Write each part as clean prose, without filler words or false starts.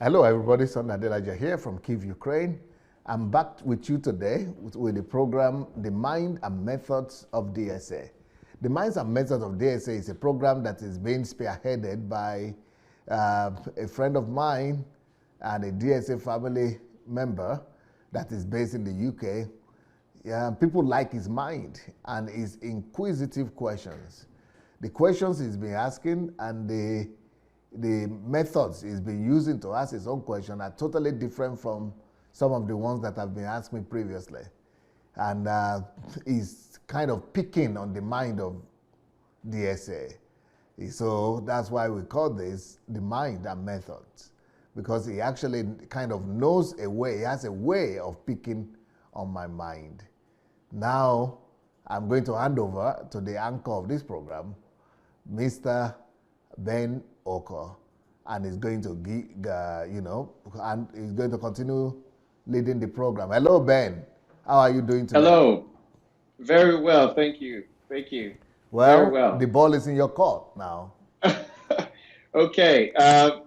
Hello, everybody. Son Adelaja here from Kiev, Ukraine. I'm back with you today with the program The Mind and Methods of DSA. The Minds and Methods of DSA is a program that is being spearheaded by a friend of mine and a DSA family member that is based in the UK. People like his mind and his inquisitive questions. The questions he's been asking and the methods he's been using to ask his own question are totally different from some of the ones that have been asked me previously. And he's kind of picking on the mind of DSA. So that's why we call this the mind and methods, because he actually kind of knows a way, he has a way of picking on my mind. Now, I'm going to hand over to the anchor of this program, Mr. Ben Oko, and he's going to and he's going to continue leading the program. Hello, Ben. How are you doing today? Hello. Very well. Thank you. Thank you. Very Well, the well. ball is in your court now. Okay.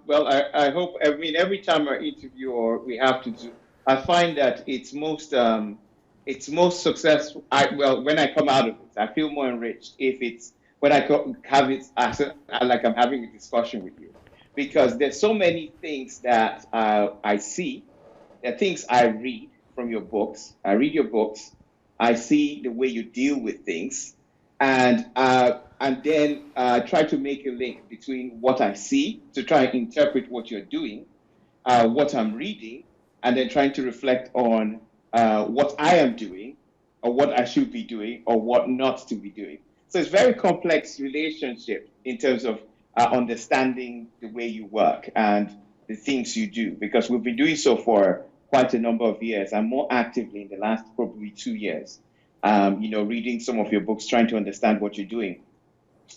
Well, I hope, I mean, every time I interview or we have to do, I find that it's most successful. Well, when I come out of it, I feel more enriched if it's when have it like I'm having a discussion with you, because there's so many things that I see. There are things I read from your books. I read your books. I see the way you deal with things, and then try to make a link between what I see to try and interpret what you're doing, what I'm reading, and then trying to reflect on what I am doing, or what I should be doing, or what not to be doing. So it's a very complex relationship in terms of understanding the way you work and the things you do, because we've been doing so for quite a number of years, and more actively in the last probably 2 years. Reading some of your books, trying to understand what you're doing.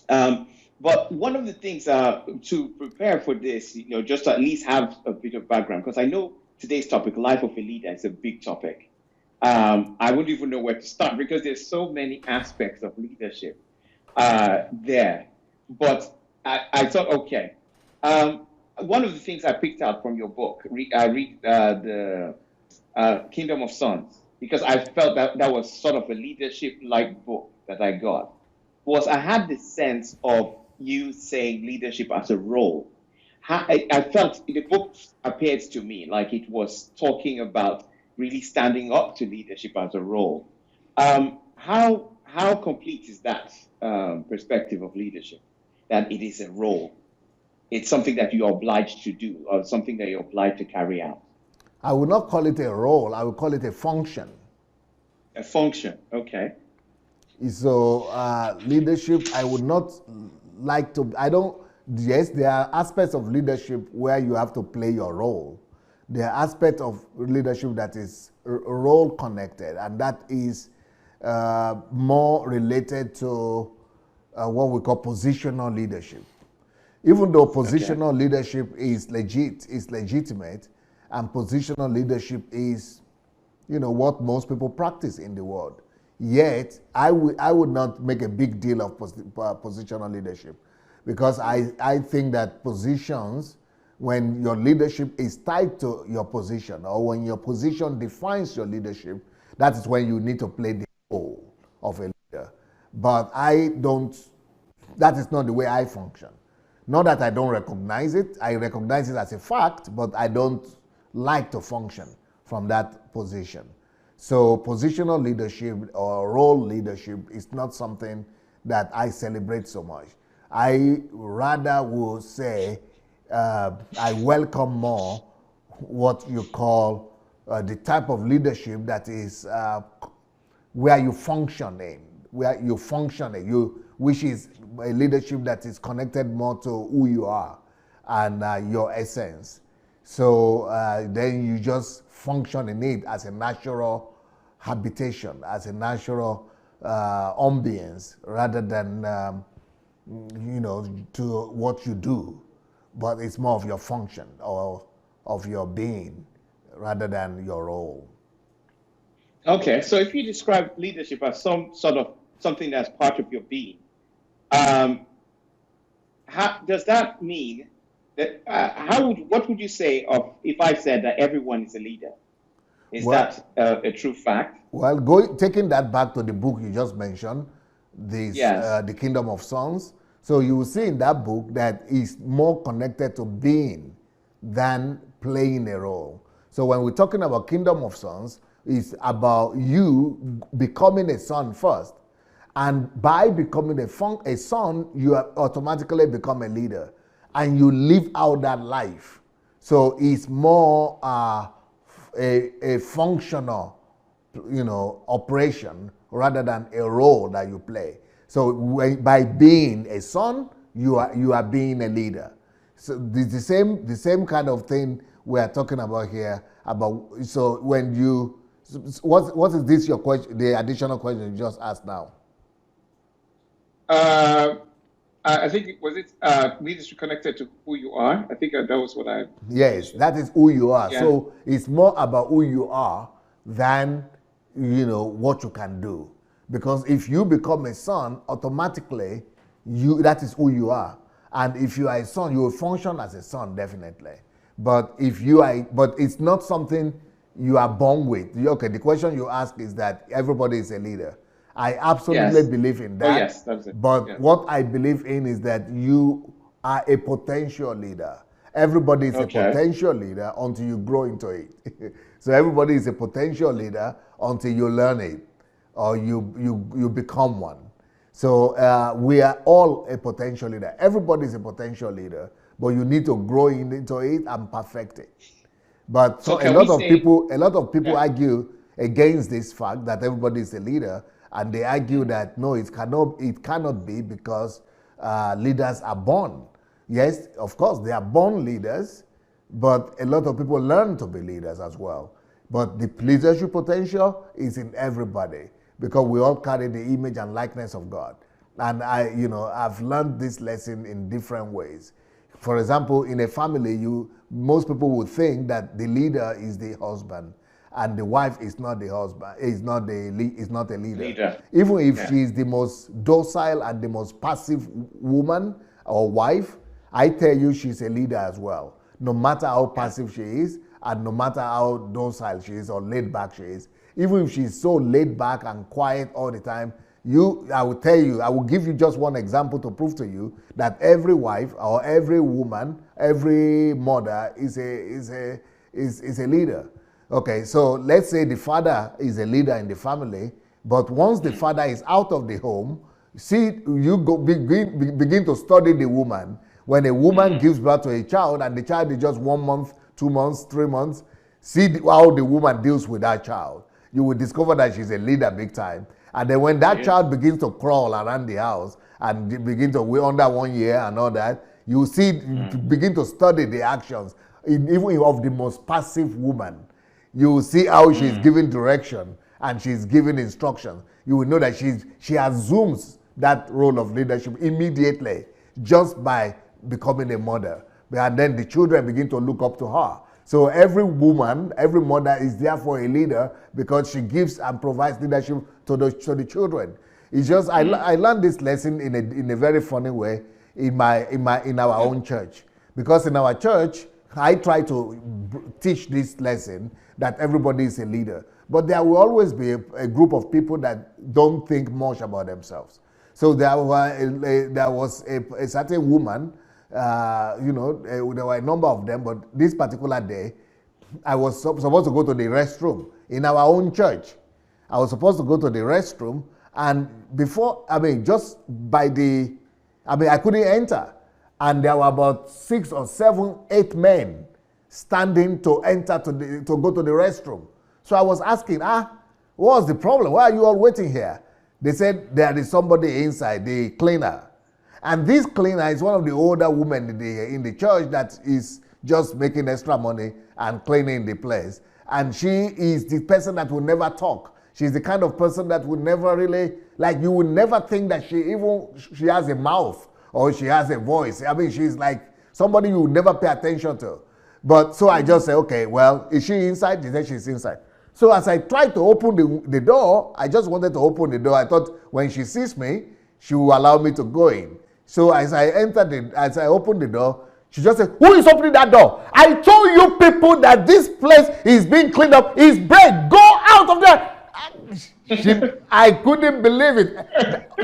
But one of the things to prepare for this, just to at least have a bit of background, because I know today's topic, life of a leader, is a big topic. I wouldn't even know where to start because there's so many aspects of leadership there. But I thought, okay, one of the things I picked out from your book, I read the Kingdom of Sons, because I felt that that was sort of a leadership-like book that I got, was I had the sense of you saying leadership as a role. I felt the book appeared to me like it was talking about really standing up to leadership as a role. How complete is that perspective of leadership? That it is a role. It's something that you're obliged to do, or something that you're obliged to carry out. I would not call it a role, I would call it a function. A function. Okay. So leadership, I would not like to, I don't, yes, there are aspects of leadership where you have to play your role. There are aspects of leadership that is role connected, and that is more related to what we call positional leadership. Even though Okay. positional leadership is legitimate, and positional leadership is, what most people practice in the world. Yet, I would not make a big deal of positional leadership, because I think that positions, when your leadership is tied to your position, or when your position defines your leadership, that is when you need to play the role of a leader. But I don't, that is not the way I function. Not that I don't recognize it, I recognize it as a fact, but I don't like to function from that position. So, positional leadership or role leadership is not something that I celebrate so much. I rather will say I welcome more what you call the type of leadership that is where you function in, which is a leadership that is connected more to who you are and your essence. So then you just function in it as a natural habitation, as a natural ambience, rather than to what you do. But it's more of your function or of your being rather than your role. Okay. So if you describe leadership as some sort of something that's part of your being, um, does that mean? what would you say of if I said that everyone is a leader? Is Well, that a true fact? well, taking that back to the book you just mentioned, Yes. the Kingdom of Sons. So you will see in that book that it's more connected to being than playing a role. So when we're talking about Kingdom of Sons, it's about you becoming a son first. And by becoming a son, you automatically become a leader. And you live out that life. So it's more a functional, operation rather than a role that you play. So by being a son, you are being a leader. So the same kind of thing we are talking about here. So when you, what is this your question? The additional question you just asked now. I think leadership connected to who you are. I think that was what I. Yes, that is who you are. Yeah. So it's more about who you are than what you can do. Because if you become a son, automatically that is who you are. And if you are a son, you will function as a son, definitely. But but it's not something you are born with. Okay, the question you ask is that everybody is a leader. I absolutely believe in that. Oh, yes, that's it. But what I believe in is that you are a potential leader. Everybody is a potential leader until you grow into it. So everybody is a potential leader until you learn it or you become one. So we are all a potential leader. Everybody is a potential leader, but you need to grow into it and perfect it. But so a lot of people argue against this fact that everybody is a leader, and they argue that no, it cannot be because leaders are born. Yes, of course, they are born leaders, but a lot of people learn to be leaders as well. But the leadership potential is in everybody because we all carry the image and likeness of God. And I've learned this lesson in different ways. For example, in a family, most people would think that the leader is the husband, and the wife is not the husband, is not a leader. Even if she is the most docile and the most passive woman or wife, I tell you she's a leader as well. No matter how passive she is, and no matter how docile she is or laid back she is. Even if she's so laid back and quiet all the time, I will give you just one example to prove to you that every wife or every woman, every mother is a leader. Okay, so let's say the father is a leader in the family, but once the father is out of the home, begin to study the woman. When a woman gives birth to a child and the child is just 1 month, 2 months, 3 months, see how the woman deals with that child. You will discover that she's a leader big time. And then when that child begins to crawl around the house and begin to weigh under 1 year and all that, you see, begin to study the actions, even of the most passive woman. You will see how she's giving direction and she's giving instructions. You will know that she assumes that role of leadership immediately just by becoming a mother. And then the children begin to look up to her. So every woman, every mother is therefore a leader because she gives and provides leadership to the children. It's just I learned this lesson in a very funny way in our own church, because in our church I try to teach this lesson that everybody is a leader, but there will always be a group of people that don't think much about themselves. So there was a certain woman. There were a number of them, but this particular day, I was supposed to go to the restroom in our own church. I was supposed to go to the restroom, and I couldn't enter. And there were about 6 or 7, 8 men standing to enter to go to the restroom. So I was asking, what's the problem? Why are you all waiting here? They said there is somebody inside, the cleaner. And this cleaner is one of the older women in the church that is just making extra money and cleaning the place. And she is the person that will never talk. She's the kind of person that would never really, you would never think that she has a mouth or she has a voice. She's like somebody you would never pay attention to. But so I just say, okay, well, is she inside? They said she's inside. So as I tried to open the door, I just wanted to open the door. I thought when she sees me, she will allow me to go in. So as I opened the door, She just said, who is opening that door? I told you people that this place is being cleaned up. It's break. Go out of there. I couldn't believe it.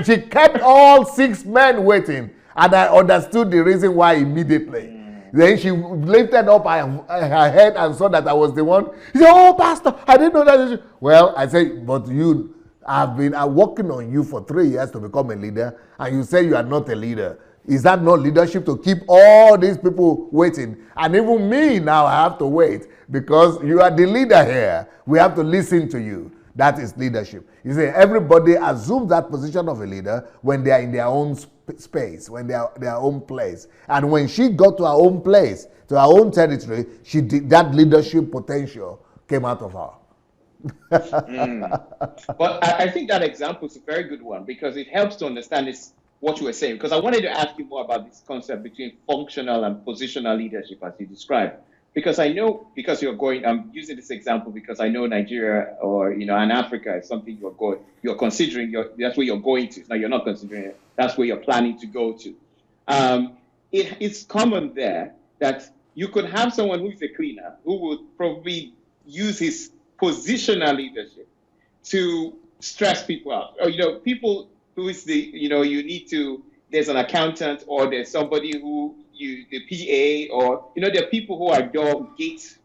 She kept all 6 men waiting. And I understood the reason why immediately. Then she lifted up her head and saw that I was the one. She said, oh, Pastor, I didn't know that. Well, I said, but you have been working on you for 3 years to become a leader, and you say you are not a leader. Is that not leadership to keep all these people waiting? And even me now, I have to wait because you are the leader here. We have to listen to you. That is leadership. You see, everybody assumes that position of a leader when they are in their own space, when they are their own place. And when she got to her own place, to her own territory, she did, that leadership potential came out of her. But I think that example is a very good one because it helps to understand this, what you were saying. Because I wanted to ask you more about this concept between functional and positional leadership as you described. Because I know, because you're going, I'm using this example because I know Nigeria or, and Africa is something you're considering, that's where you're going to. Now, you're not considering it, that's where you're planning to go to. It's common there that you could have someone who's a cleaner who would probably use his positional leadership to stress people out. Or, people who is there's an accountant or there's somebody the PA, or, there are people who are gates,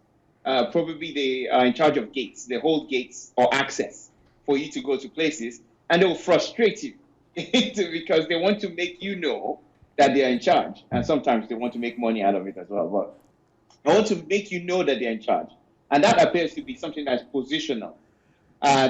probably they are in charge of gates, they hold gates or access for you to go to places, and they will frustrate you because they want to make you know that they are in charge. And sometimes they want to make money out of it as well. But I want to make you know that they're in charge. And that appears to be something that's positional.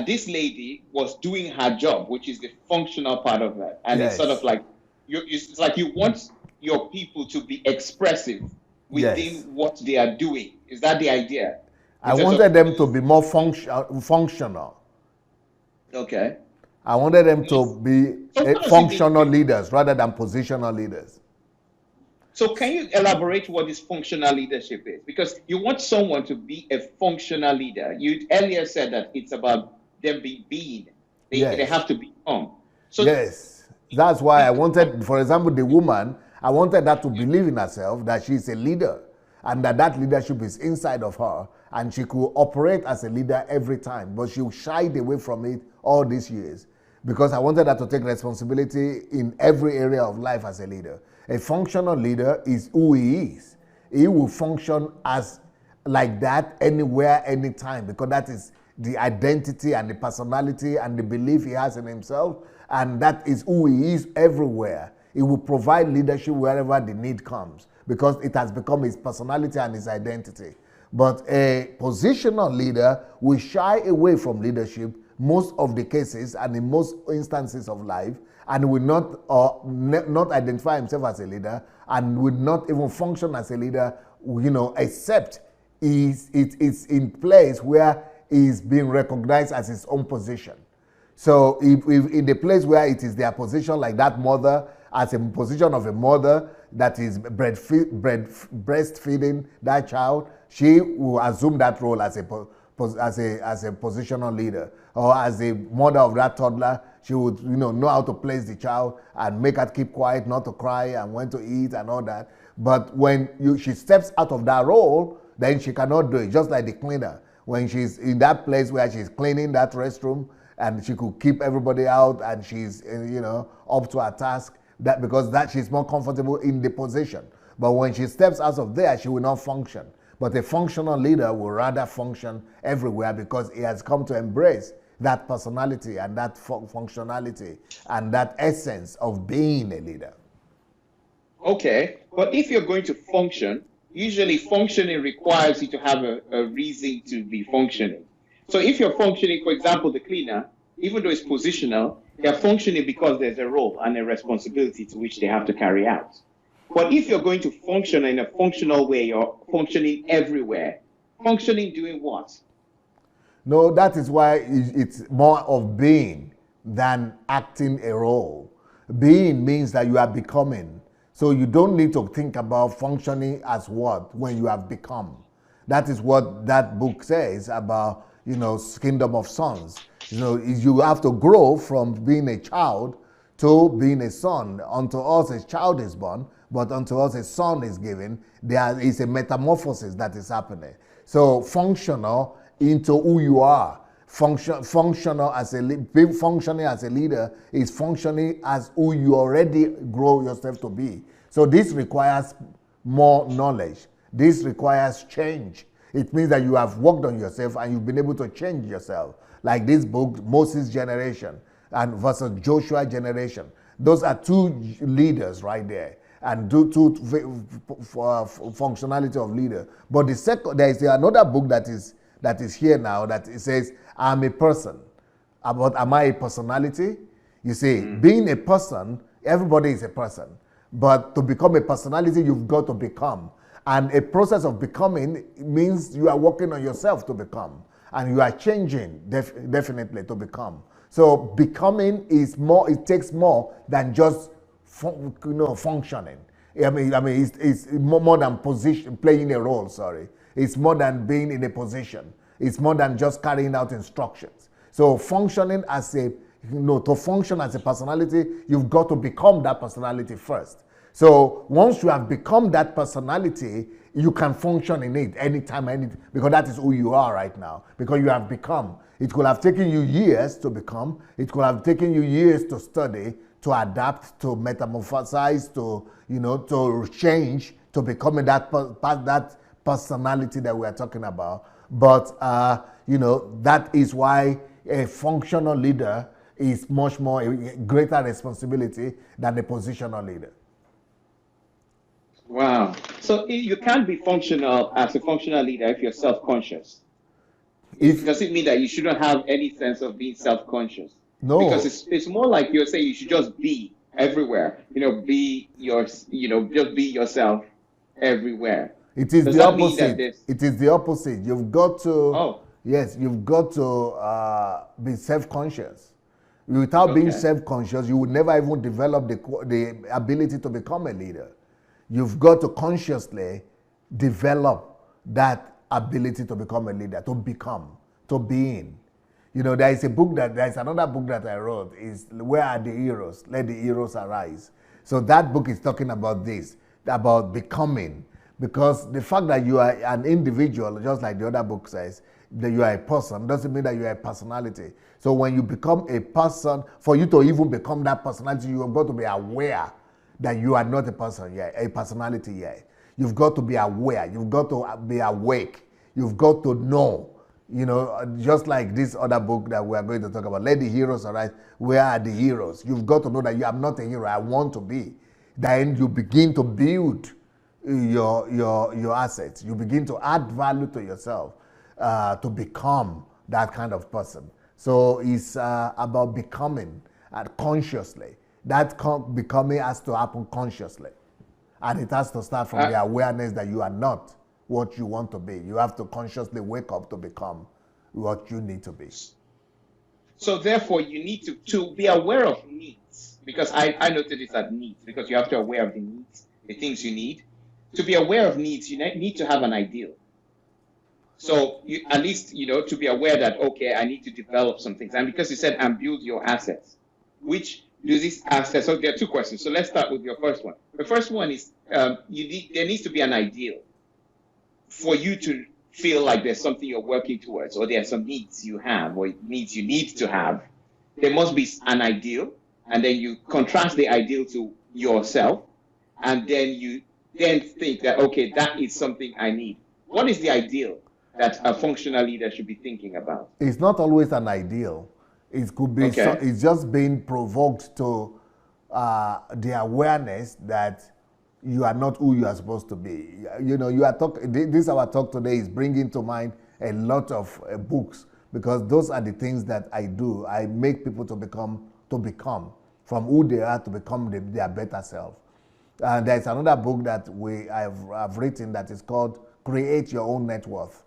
This lady was doing her job, which is the functional part of that. And It's sort of like, it's like you want your people to be expressive within what they are doing. Is that the idea? I wanted them to be more functional. Okay. I wanted them to be functional leaders rather than positional leaders. So can you elaborate what this functional leadership is? Because you want someone to be a functional leader. You earlier said that it's about them being. They have to become. So yes. That's why I wanted, for example, the woman, I wanted her to believe in herself, that she's a leader, and that leadership is inside of her, and she could operate as a leader every time, but she shied away from it all these years, because I wanted her to take responsibility in every area of life as a leader. A functional leader is who he is. He will function as like that anywhere, anytime, because that is the identity and the personality and the belief he has in himself, and that is who he is everywhere. He will provide leadership wherever the need comes because it has become his personality and his identity. But a positional leader will shy away from leadership most of the cases and in most instances of life, and will not identify himself as a leader and will not even function as a leader, except it's in place where he's being recognized as his own position. So if in the place where it is their position, like that mother, as a position of a mother that is breastfeeding that child, she will assume that role as a positional leader. Or as a mother of that toddler, she would know how to place the child and make her keep quiet, not to cry, and when to eat and all that. But when she steps out of that role, then she cannot do it. Just like the cleaner, when she's in that place where she's cleaning that restroom, and she could keep everybody out, and she's up to her task. Because she's more comfortable in the position. But when she steps out of there, she will not function. But a functional leader will rather function everywhere because he has come to embrace that personality and that functionality and that essence of being a leader. Okay, but if you're going to function, usually functioning requires you to have a reason to be functioning. So if you're functioning, for example, the cleaner, even though it's positional, they're functioning because there's a role and a responsibility to which they have to carry out. But if you're going to function in a functional way, you're functioning everywhere. Functioning doing what? No, that is why it's more of being than acting a role. Being means that you are becoming. So you don't need to think about functioning as what when you have become. That is what that book says about, Kingdom of Sons. You have to grow from being a child to being a son. Unto us a child is born, but unto us a son is given. There is a metamorphosis that is happening. So functional into who you are. Functional as functioning as a leader is functioning as who you already grow yourself to be. So this requires more knowledge. This requires change. It means that you have worked on yourself and you've been able to change yourself. Like this book, Moses' generation and versus Joshua generation. Those are two leaders right there, and two functionality of leader. But the second, there is another book that is here now that it says, I'm a person. About am I a personality? You see, being a person, everybody is a person. But to become a personality, you've got to become. And a process of becoming means you are working on yourself to become. And you are changing definitely to become. So becoming is more, it takes more than just functioning. I mean, it's more than position, playing a role, sorry. It's more than being in a position. It's more than just carrying out instructions. So functioning as a, to function as a personality, you've got to become that personality first. So once you have become that personality, you can function in it anytime, because that is who you are right now, because you have become. It could have taken you years to become. It could have taken you years to study, to adapt, to metamorphosize, to change, to becoming that personality that we are talking about. But, that is why a functional leader is much more a greater responsibility than a positional leader. Wow. So you can't be functional as a functional leader if you're self-conscious. Does it mean that you shouldn't have any sense of being self-conscious? No. Because it's more like you're saying you should just be everywhere. just be yourself everywhere. It is the opposite. It is the opposite. You've got to, you've got to be self-conscious. Without being self-conscious, you would never even develop the ability to become a leader. You've got to consciously develop that ability to become a leader, to become, to being. There is another book that I wrote, is Where Are the Heroes? Let the Heroes Arise. So that book is talking about this, about becoming. Because the fact that you are an individual, just like the other book says, that you are a person, doesn't mean that you are a personality. So when you become a person, for you to even become that personality, you have got to be aware that you are not a person yet, a personality yet. You've got to be aware. You've got to be awake. You've got to know. Just like this other book that we are going to talk about, Let the Heroes Arise. Where are the heroes? You've got to know that I'm not a hero. I want to be. Then you begin to build your assets. You begin to add value to yourself to become that kind of person. So it's about becoming consciously. That becoming has to happen consciously. And it has to start from the awareness that you are not what you want to be. You have to consciously wake up to become what you need to be. So therefore, you need to be aware of needs. Because I noted this as needs, because you have to be aware of the needs, the things you need. To be aware of needs, you need to have an ideal. So you, at least, to be aware that, okay, I need to develop some things. And because you said, and build your assets, which do these assets? So there are two questions. So let's start with your first one. The first one is there needs to be an ideal for you to feel like there's something you're working towards, or there are some needs you have, or needs you need to have. There must be an ideal, and then you contrast the ideal to yourself, and then you think that, okay, that is something I need. What is the ideal that a functional leader should be thinking about? It's not always an ideal. It could be, it's just being provoked to the awareness that you are not who you are supposed to be. You are this our talk today is bringing to mind a lot of books, because those are the things that I do. I make people to become from who they are to become their better self. There's another book that I've written that is called Create Your Own Net Worth.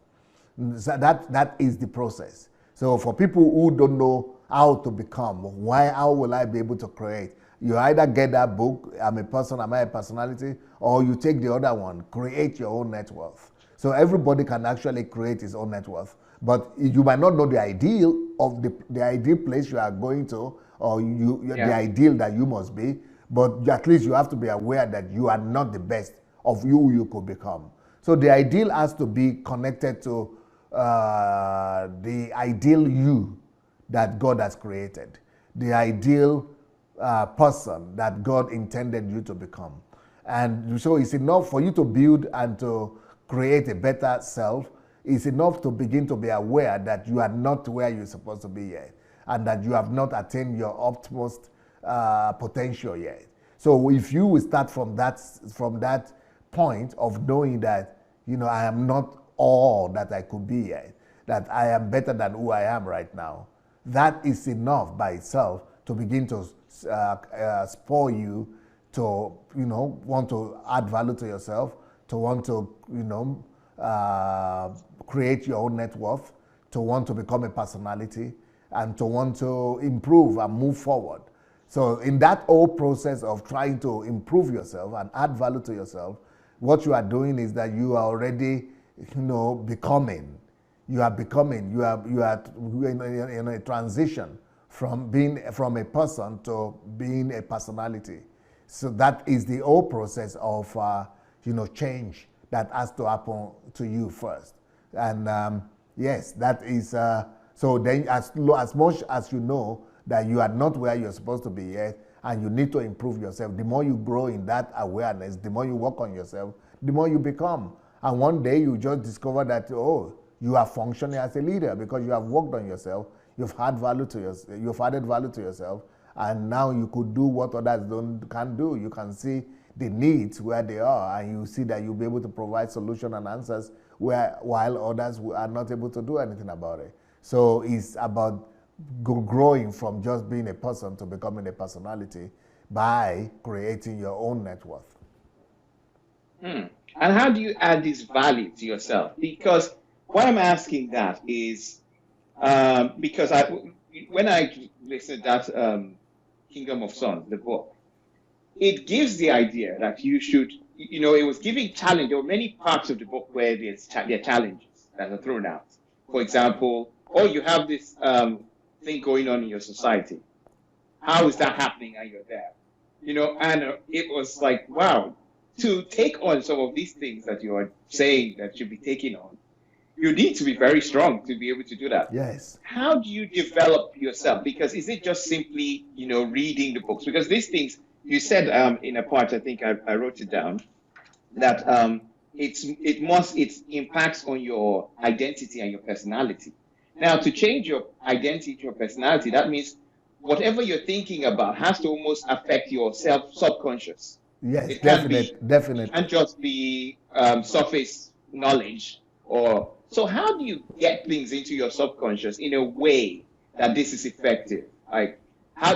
So that is the process. So for people who don't know how to become, how will I be able to create? You either get that book, I'm a person, am I a personality, or you take the other one, Create Your Own Net Worth. So everybody can actually create his own net worth. But you might not know the ideal of the ideal place you are going to, or the ideal that you must be, but at least you have to be aware that you are not the best of you could become. So the ideal has to be connected to the ideal you that God has created, the ideal person that God intended you to become. And so it's enough for you to build and to create a better self. It's enough to begin to be aware that you are not where you're supposed to be yet, and that you have not attained your utmost potential yet. So if you will start from that point of knowing that, I am not all that I could be yet, that I am better than who I am right now, that is enough by itself to begin to spur you to, want to add value to yourself, to want to, create your own net worth, to want to become a personality, and to want to improve and move forward. So in that whole process of trying to improve yourself and add value to yourself, what you are doing is that you are already, becoming. You are becoming. You are in a transition from a person to being a personality. So that is the whole process of change that has to happen to you first. And yes, that is so. Then as much as you know that you are not where you're supposed to be yet, and you need to improve yourself, the more you grow in that awareness, the more you work on yourself, the more you become. And one day you just discover that, you are functioning as a leader because you have worked on yourself, you've added value to yourself, and now you could do what others can't do. You can see the needs where they are, and you see that you'll be able to provide solutions and answers while others are not able to do anything about it. So it's about growing from just being a person to becoming a personality by creating your own net worth. And how do you add this value to yourself? Because why I'm asking that is because when I listened to that Kingdom of Sons, the book, it gives the idea that you should, it was giving challenge. There were many parts of the book where there are challenges that are thrown out. For example, you have this thing going on in your society. How is that happening and you're there? And it was like, wow, to take on some of these things that you are saying that should be taken on, you need to be very strong to be able to do that. Yes. How do you develop yourself? Because is it just simply, reading the books? Because these things, you said in a part, I think I wrote it down, that it impacts on your identity and your personality. Now, to change your identity to your personality, that means whatever you're thinking about has to almost affect your subconscious. Yes, It definitely. It can't just be surface knowledge. So how do you get things into your subconscious in a way that this is effective?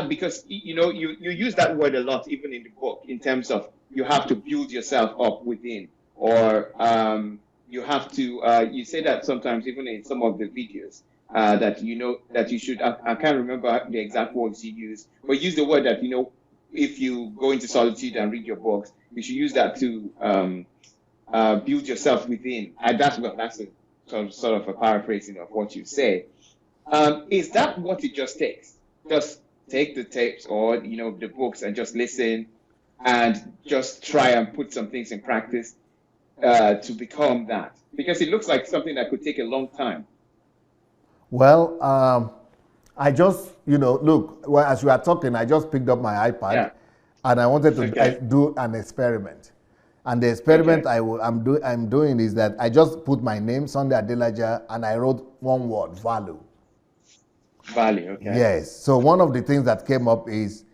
Because you use that word a lot, even in the book, in terms of you have to build yourself up within, or you have to. You say that sometimes, even in some of the videos, that you should. I can't remember the exact words you use, but use the word that if you go into solitude and read your books, you should use that to build yourself within. That's a sort of a paraphrasing of what you say. Is that what it just takes? Just take the tapes or the books and just listen and just try and put some things in practice to become that? Because it looks like something that could take a long time. Well, I just, look, as we are talking, I just picked up my iPad and I wanted to do an experiment. And the experiment I'm doing is that I just put my name, Sunday Adelaja, and I wrote one word, value. Value, okay. Yes. So one of the things that came up is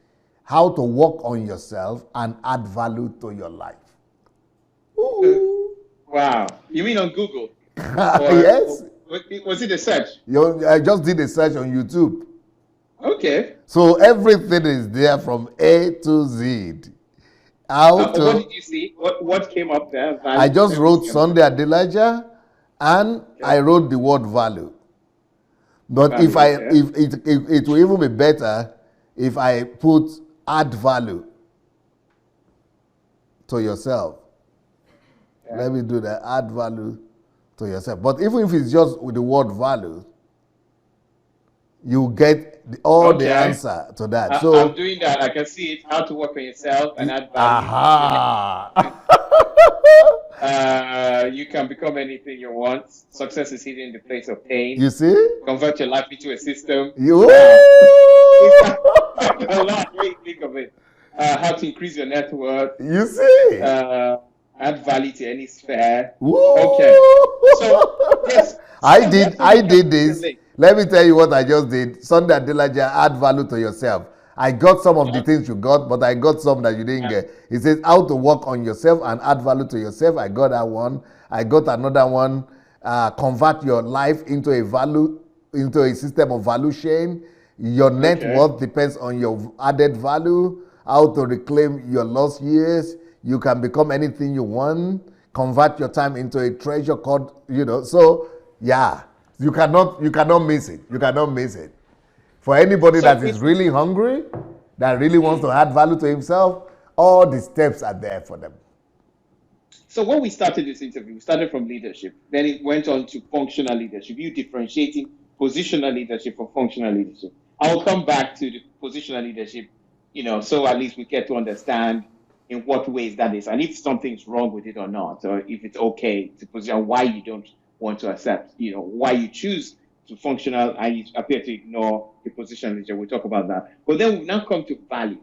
how to work on yourself and add value to your life. Ooh. Wow. You mean on Google? Yes. Was it a search? I just did a search on YouTube. Okay. So everything is there from A to Z. What did you see? What came up there? Value. I just wrote Sunday Adelaja and I wrote the word value. But value, if it will even be better if I put add value to yourself. Okay. Let me do that. Add value to yourself. But even if it's just with the word value, you get all the Okay. answer to that. I'm So, doing that. I can see it. How to work on yourself and add value to your aha. you can become anything you want. Success is hidden in the place of pain. You see? Convert your life into a system. You. Wow. A lot. Think of it. How to increase your net worth. You see? Add value to any sphere. Woo! Okay. So yes, I definitely can did put the this. link. Let me tell you what I just did. Sunday Adelaja, add value to yourself. I got some of the Yeah. things you got, but I got some that you didn't get. It says how to work on yourself and add value to yourself. I got that one. I got another one. Convert your life into a system of value chain. Your net Okay. worth depends on your added value. How to reclaim your lost years. You can become anything you want. Convert your time into a treasure called, So yeah, you cannot miss it. You cannot miss it. For anybody So that is really hungry, that really wants to add value to himself, all the steps are there for them. So when we started this interview, we started from leadership. Then it went on to functional leadership. You differentiating positional leadership from functional leadership. I will come back to the positional leadership, so at least we get to understand in what ways that is, and if something's wrong with it or not, or if it's okay to position, why you don't want to accept, why you choose to functional and you appear to ignore the positional leadership. We'll talk about that. But then we now come to value.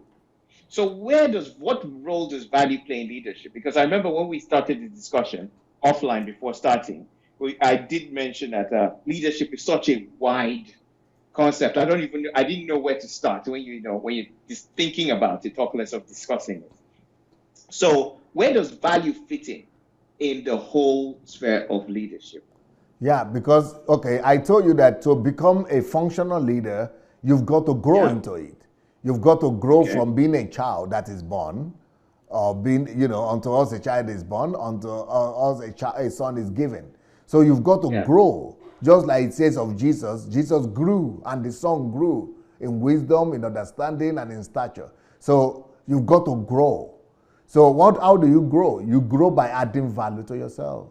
So what role does value play in leadership? Because I remember when we started the discussion offline before starting, I did mention that leadership is such a wide concept. I didn't know where to start when you're just thinking about it, talk less of discussing it. So where does value fit in the whole sphere of leadership? Yeah, because, okay, I told you that to become a functional leader, you've got to grow into it. You've got to grow from being a child that is born, or being, until us a child is born, until us a son is given. So you've got to grow. Just like it says of Jesus, Jesus grew and the son grew in wisdom, in understanding, and in stature. So you've got to grow. So how do you grow? You grow by adding value to yourself.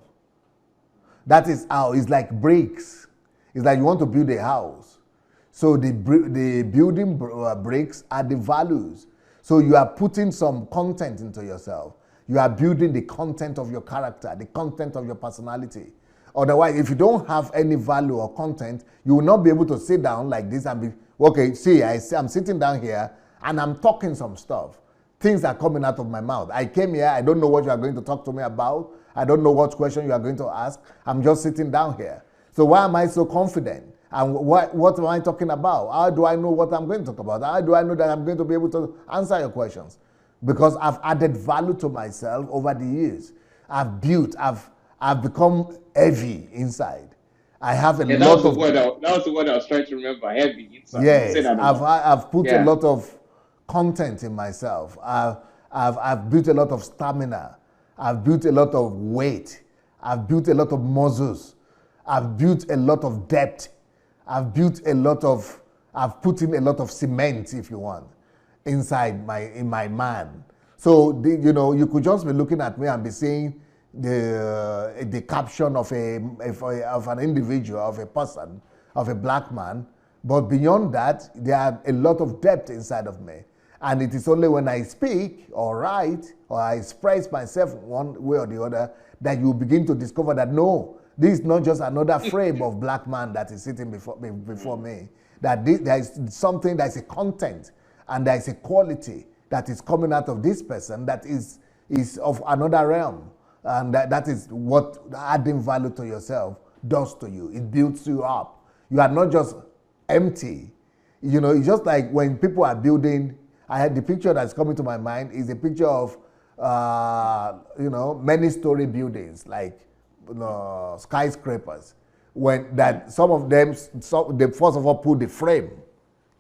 That is how. It's like bricks. It's like you want to build a house. So the building bricks are the values. So you are putting some content into yourself. You are building the content of your character, the content of your personality. Otherwise, if you don't have any value or content, you will not be able to sit down like this and be, okay, I'm sitting down here and I'm talking some stuff. Things are coming out of my mouth. I came here, I don't know what you are going to talk to me about. I don't know what question you are going to ask. I'm just sitting down here. So why am I so confident? And what am I talking about? How do I know what I'm going to talk about? How do I know that I'm going to be able to answer your questions? Because I've added value to myself over the years. I've become heavy inside. I have a lot of... That was the word I was trying to remember, heavy inside. Yes, I've put a lot of content in myself. I've built a lot of stamina. I've built a lot of weight. I've built a lot of muscles. I've built a lot of depth. I've put in a lot of cement, if you want, in my man. So you could just be looking at me and be seeing the caption of an individual, of a person, of a black man. But beyond that, there are a lot of depth inside of me. And it is only when I speak or write or I express myself one way or the other that you begin to discover that no, this is not just another frame of black man that is sitting before me. That there is something, there is a content and there is a quality that is coming out of this person that is of another realm. And that is what adding value to yourself does to you. It builds you up. You are not just empty. It's just like when people are building. I had the picture that's coming to my mind is a picture of, many-story buildings like skyscrapers. When that some of them, they first of all put the frame,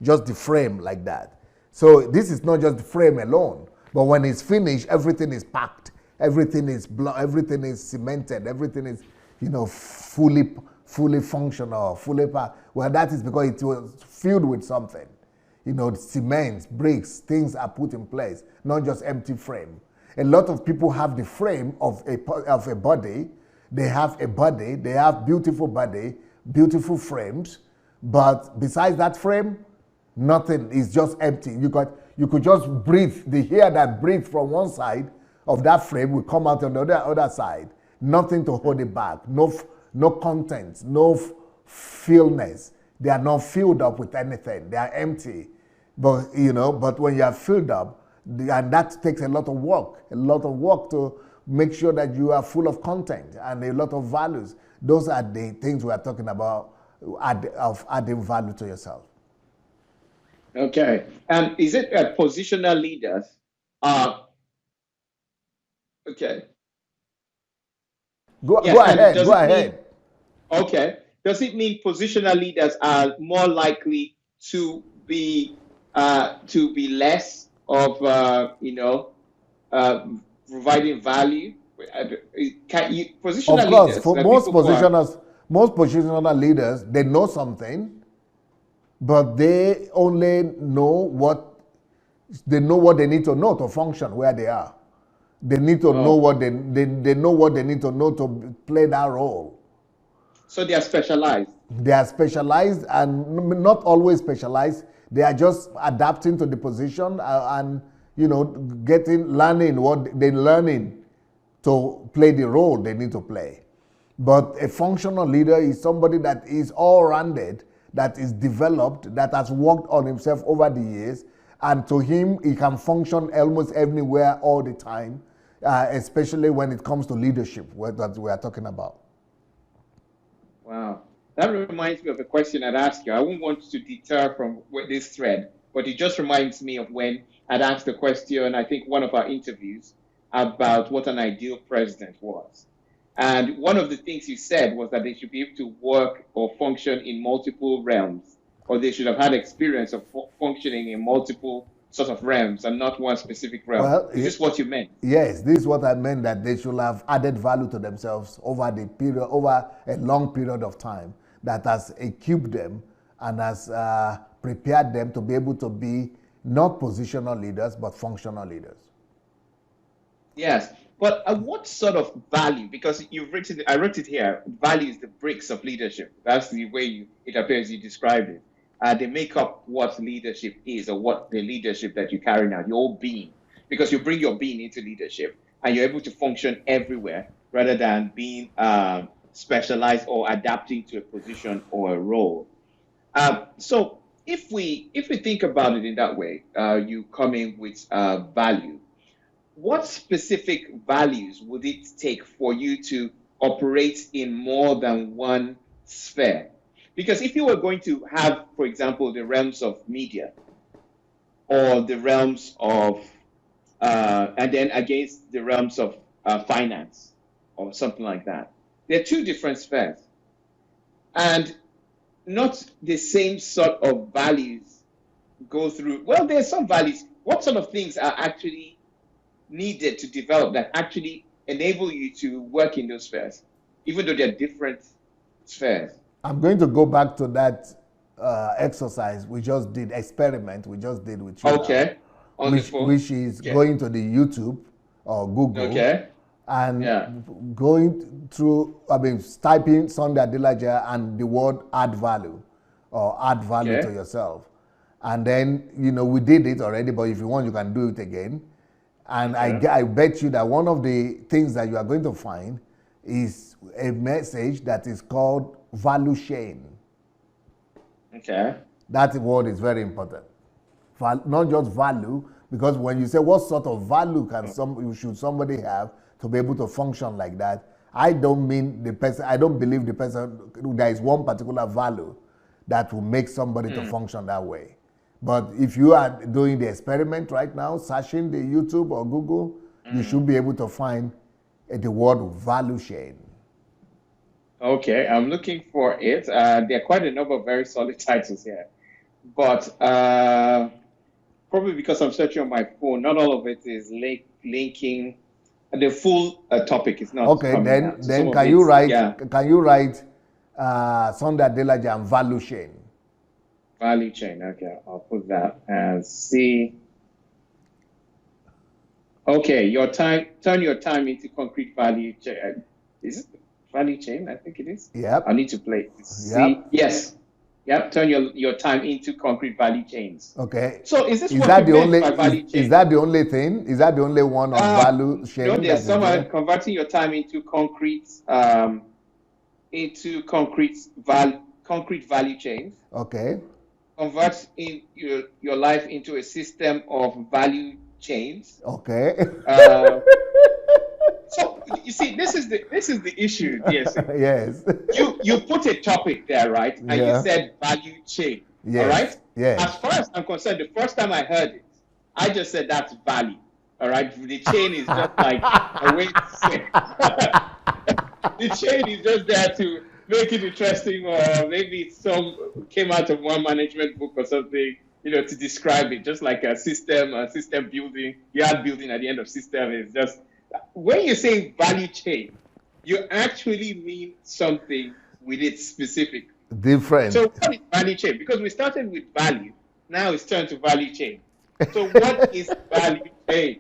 just the frame like that. So this is not just the frame alone, but when it's finished, everything is packed, everything is cemented, everything is, fully functional, fully packed. Well, that is because it was filled with something. Cement, bricks, things are put in place, not just empty frame. A lot of people have the frame of a body. They have a body, they have beautiful body, beautiful frames, but besides that frame, Nothing is just empty. You could just breathe. The air that breathes from one side of that frame will come out on the other side. Nothing to hold it back. No content, no fillness. They are not filled up with anything. They are empty. But but when you are filled up, and that takes a lot of work to make sure that you are full of content and a lot of values. Those are the things we are talking about of adding value to yourself. Okay. And is it positional leaders? Okay. Go Yes. And ahead. does Go it mean, ahead. okay, does it mean positional leaders are more likely to be less of providing value? Of Positional course, leaders, for the people who are most positional leaders, they know something, but they only know what they need to know to function where they are. They need to know what they know what they need to know to play that role. So they are specialized. They are specialized and not always specialized. They are just adapting to the position and learning what they're learning to play the role they need to play. But a functional leader is somebody that is all-rounded, that is developed, that has worked on himself over the years, and to him, he can function almost everywhere all the time, especially when it comes to leadership, that we are talking about. Wow. That reminds me of a question I'd ask you. I won't want to deter from this thread, but it just reminds me of when I'd asked a question, I think one of our interviews, about what an ideal president was. And one of the things you said was that they should be able to work or function in multiple realms, or they should have had experience of functioning in multiple sort of realms and not one specific realm. Well, is this what you meant? Yes, this is what I meant, that they should have added value to themselves over a long period of time that has equipped them and has prepared them to be able to be not positional leaders, but functional leaders. Yes, but what sort of value? Because I wrote it here. Value is the bricks of leadership. That's the way it appears you described it. They make up what leadership is, or what the leadership that you carry now, your being. Because you bring your being into leadership, and you're able to function everywhere rather than being specialized or adapting to a position or a role. So if we think about it in that way, you come in with value. What specific values would it take for you to operate in more than one sphere? Because if you were going to have, for example, the realms of media or the realms of, and then against the realms of finance or something like that, they're two different spheres and not the same sort of values go through. Well, there's some values. What sort of things are actually needed to develop that actually enable you to work in those spheres, even though they're different spheres? I'm going to go back to that exercise experiment we just did with you. Okay. Now, which is going to the YouTube or Google. Okay. And going through, typing Sunday Adelaja and the word add value or add value to yourself. And then, we did it already, but if you want, you can do it again. And I bet you that one of the things that you are going to find is a message that is called value chain. Okay. That word is very important. Not just value, because when you say what sort of value should somebody have to be able to function like that, I don't believe the person, there is one particular value that will make somebody to function that way. But if you are doing the experiment right now, searching the YouTube or Google, you should be able to find the word value chain. Okay, I'm looking for it. There are quite a number of very solid titles here. But probably because I'm searching on my phone, not all of it is linking. The full topic is not. Okay, then can you write Sunday Adelaja and value chain? Value chain. Okay, I'll put that and see. Okay, turn your time into concrete value chain. Is it value chain? I think it is. Yep. I need to play. Yep. Yes. Yep, turn your time into concrete value chains. Okay. So is this Is what that you the meant only by value is chain? that the only thing? Is that the only one on value chain that There's is some there? converting your time into concrete value chains. Okay. Convert in your life into a system of value chains. Okay. So you see, this is the issue, DSA. Yes. You put a topic there, right? And you Yeah. said value chain. Yes. All right. Yes. As far as I'm concerned, the first time I heard it, I just said that's value. All right. The chain is just like a way to say. The chain is just there to make it interesting, or maybe some came out of one management book or something, to describe it, just like a system building, yard building at the end of system is just, when you say value chain, you actually mean something with it specific. Different. So what is value chain? Because we started with value, now it's turned to value chain. So what is value chain?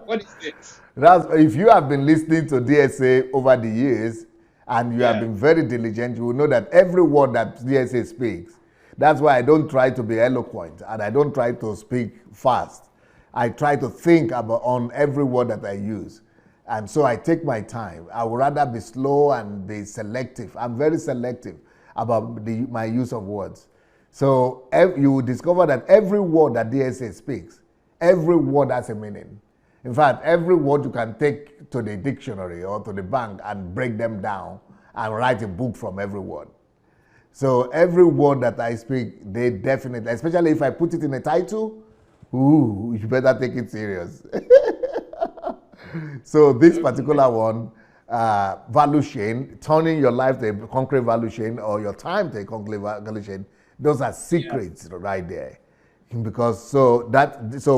What is this? That's if you have been listening to DSA over the years and you have been very diligent, you will know that every word that DSA speaks, that's why I don't try to be eloquent and I don't try to speak fast. I try to think about on every word that I use. And so I take my time. I would rather be slow and be selective. I'm very selective about my use of words. So you will discover that every word that DSA speaks, every word has a meaning. In fact, every word you can take to the dictionary or to the bank and break them down and write a book from every word. So every word that I speak, they definitely, especially if I put it in a title, ooh, you better take it serious. So this particular one, value chain, turning your life to a concrete value chain or your time to a concrete value chain, those are secrets right there. Because so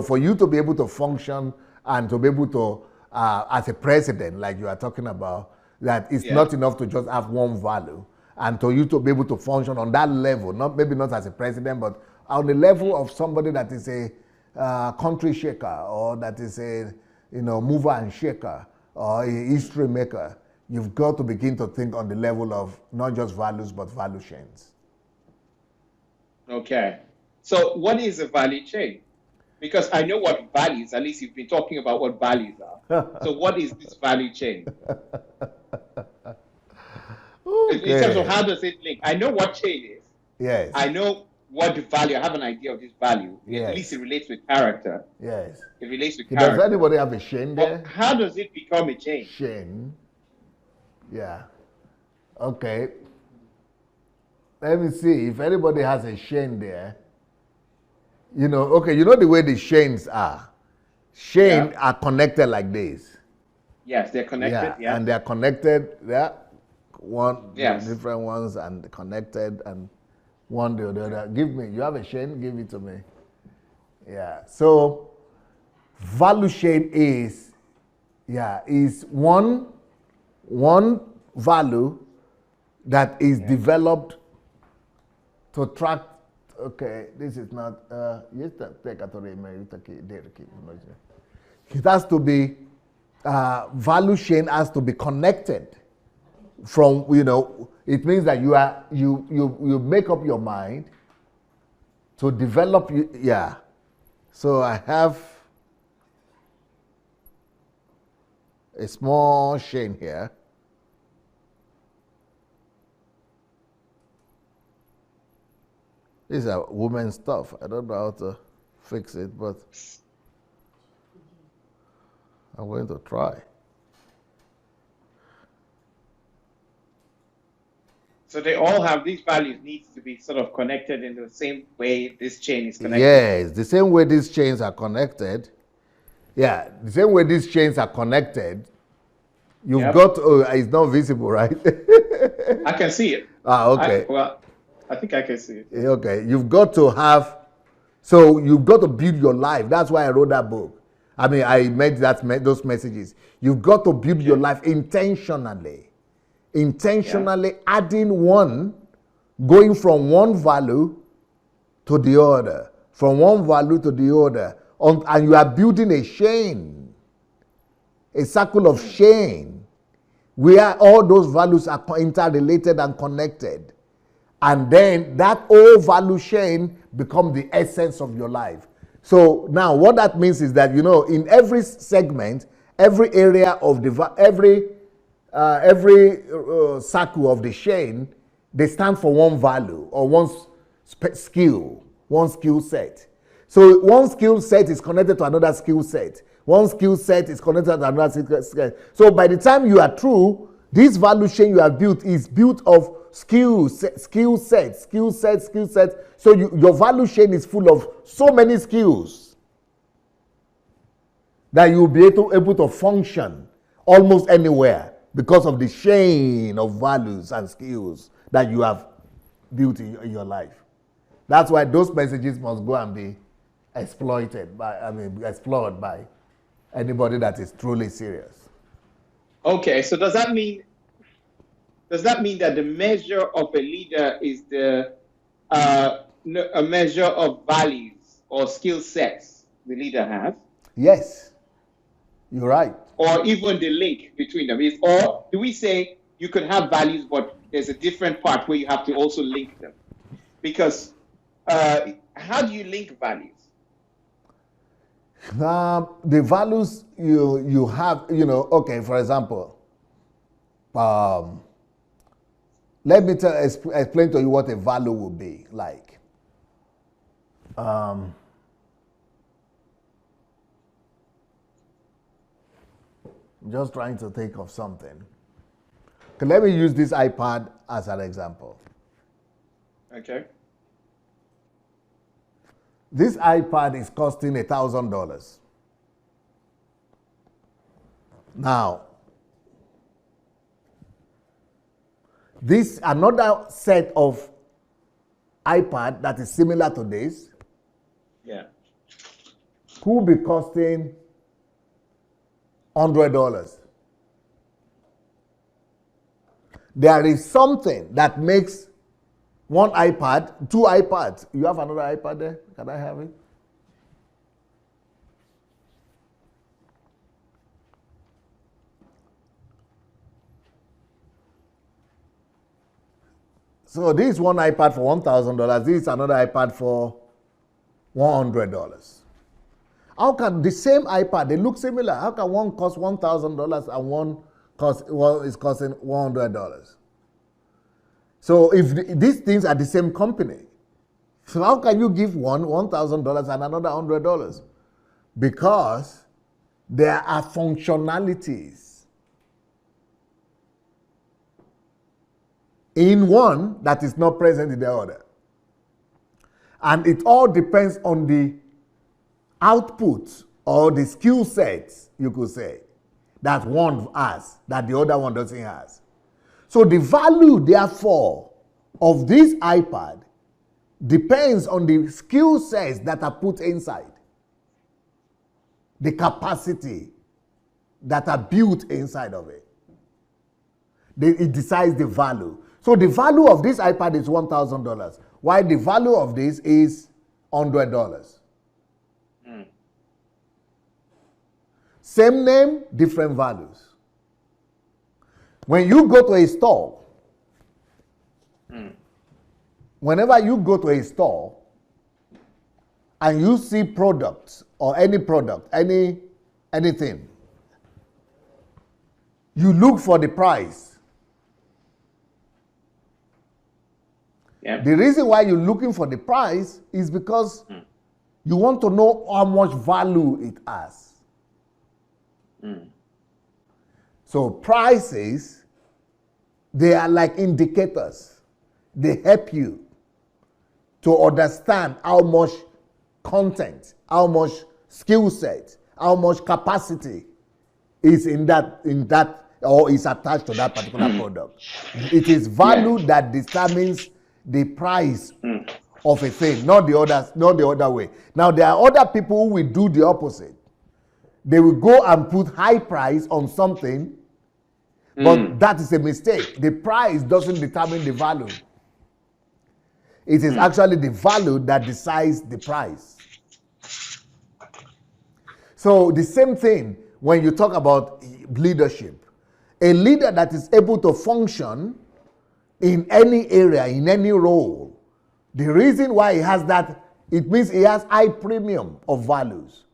for you to be able to function and to be able to, as a president, like you are talking about, that it's not enough to just have one value. And for you to be able to function on that level, maybe not as a president, but on the level of somebody that is a country shaker or that is a mover and shaker or a history maker, you've got to begin to think on the level of not just values, but value chains. Okay. So what is a value chain? Because I know what values, at least you've been talking about what values are. So what is this value chain? Okay. In terms of how does it link? I know what chain is. Yes. I know what the value, I have an idea of this value. Yes. At least it relates with character. Yes. It relates with character. Does anybody have a chain there? But how does it become a chain? Chain. Yeah. Okay. Let me see if anybody has a chain there. Okay, the way the chains are. Chains are connected like this. Yes, they're connected. Yeah. And they're connected. Different ones and connected and one the other. You have a chain, give it to me. Yeah. So value chain is one value that is developed to track. Okay, this is not. It has to be. Value chain has to be connected. From it means that you make up your mind to develop. So I have a small chain here. These are women's stuff. I don't know how to fix it, but I'm going to try. So they all have these values needs to be sort of connected in the same way this chain is connected. Yes, the same way these chains are connected. Yeah, the same way these chains are connected. You've got it's not visible, right? I can see it. Okay. I think I can see it. Okay, you've got to have, so you've got to build your life. That's why I wrote that book. I mean, I made those messages. You've got to build your life intentionally. Adding one, going from one value to the other, from one value to the other, and you are building a chain, a circle of chain, where all those values are interrelated and connected. And then that whole value chain becomes the essence of your life. So now what that means is that, you know, in every segment, every area of the, every circle of the chain, they stand for one value or one skill, one skill set. So one skill set is connected to another skill set. One skill set is connected to another skill set. So by the time you are through, this value chain you have built is built of skill sets. So your value chain is full of so many skills that you'll be able to function almost anywhere because of the chain of values and skills that you have built in your life. That's why those messages must go and be explored by anybody that is truly serious. Okay, so does that mean that the measure of a leader is a measure of values or skill sets the leader has? Yes, you're right. Or even the link between them is, or do we say you could have values, but there's a different part where you have to also link them? Because how do you link values? The values you have, you know, okay, for example, let me explain to you what a value would be like. I'm just trying to think of something. Okay, let me use this iPad as an example. Okay. This iPad is costing $1,000. Now, this another set of iPad that is similar to this, yeah, could be costing $100. There is something that makes one iPad, two iPads. You have another iPad there? Can I have it? So this is one iPad for $1,000. This is another iPad for $100. How can the same iPad, they look similar, how can one cost $1,000 and one is costing $100? So if these things are the same company, so how can you give one $1,000 and another $100? Because there are functionalities in one that is not present in the other. And it all depends on the output or the skill sets, you could say, that one has, that the other one doesn't have. So the value, therefore, of this iPad depends on the skill sets that are put inside, the capacity that are built inside of it. It decides the value. So the value of this iPad is $1,000, while the value of this is $100. Same name, different values. When you go to a store, whenever you go to a store and you see products or any product, anything, you look for the price. Yep. The reason why you're looking for the price is because you want to know how much value it has. So prices, they are like indicators. They help you to understand how much content, how much skill set, how much capacity is in that or is attached to that particular product. It is value that determines the price of a thing, not the other way. Now there are other people who will do the opposite. They will go and put high price on something, but that is a mistake. The price doesn't determine the value. It is actually the value that decides the price. So the same thing when you talk about leadership. A leader that is able to function in any area, in any role. The reason why he has that, it means he has high premium of values.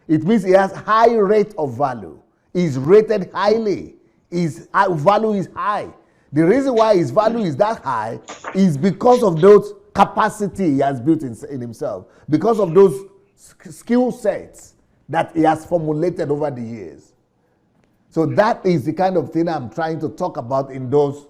It means he has high rate of value. He's rated highly. His value is high. The reason why his value is that high is because of those capacity he has built in himself, because of those skill sets that he has formulated over the years. So that is the kind of thing I'm trying to talk about in those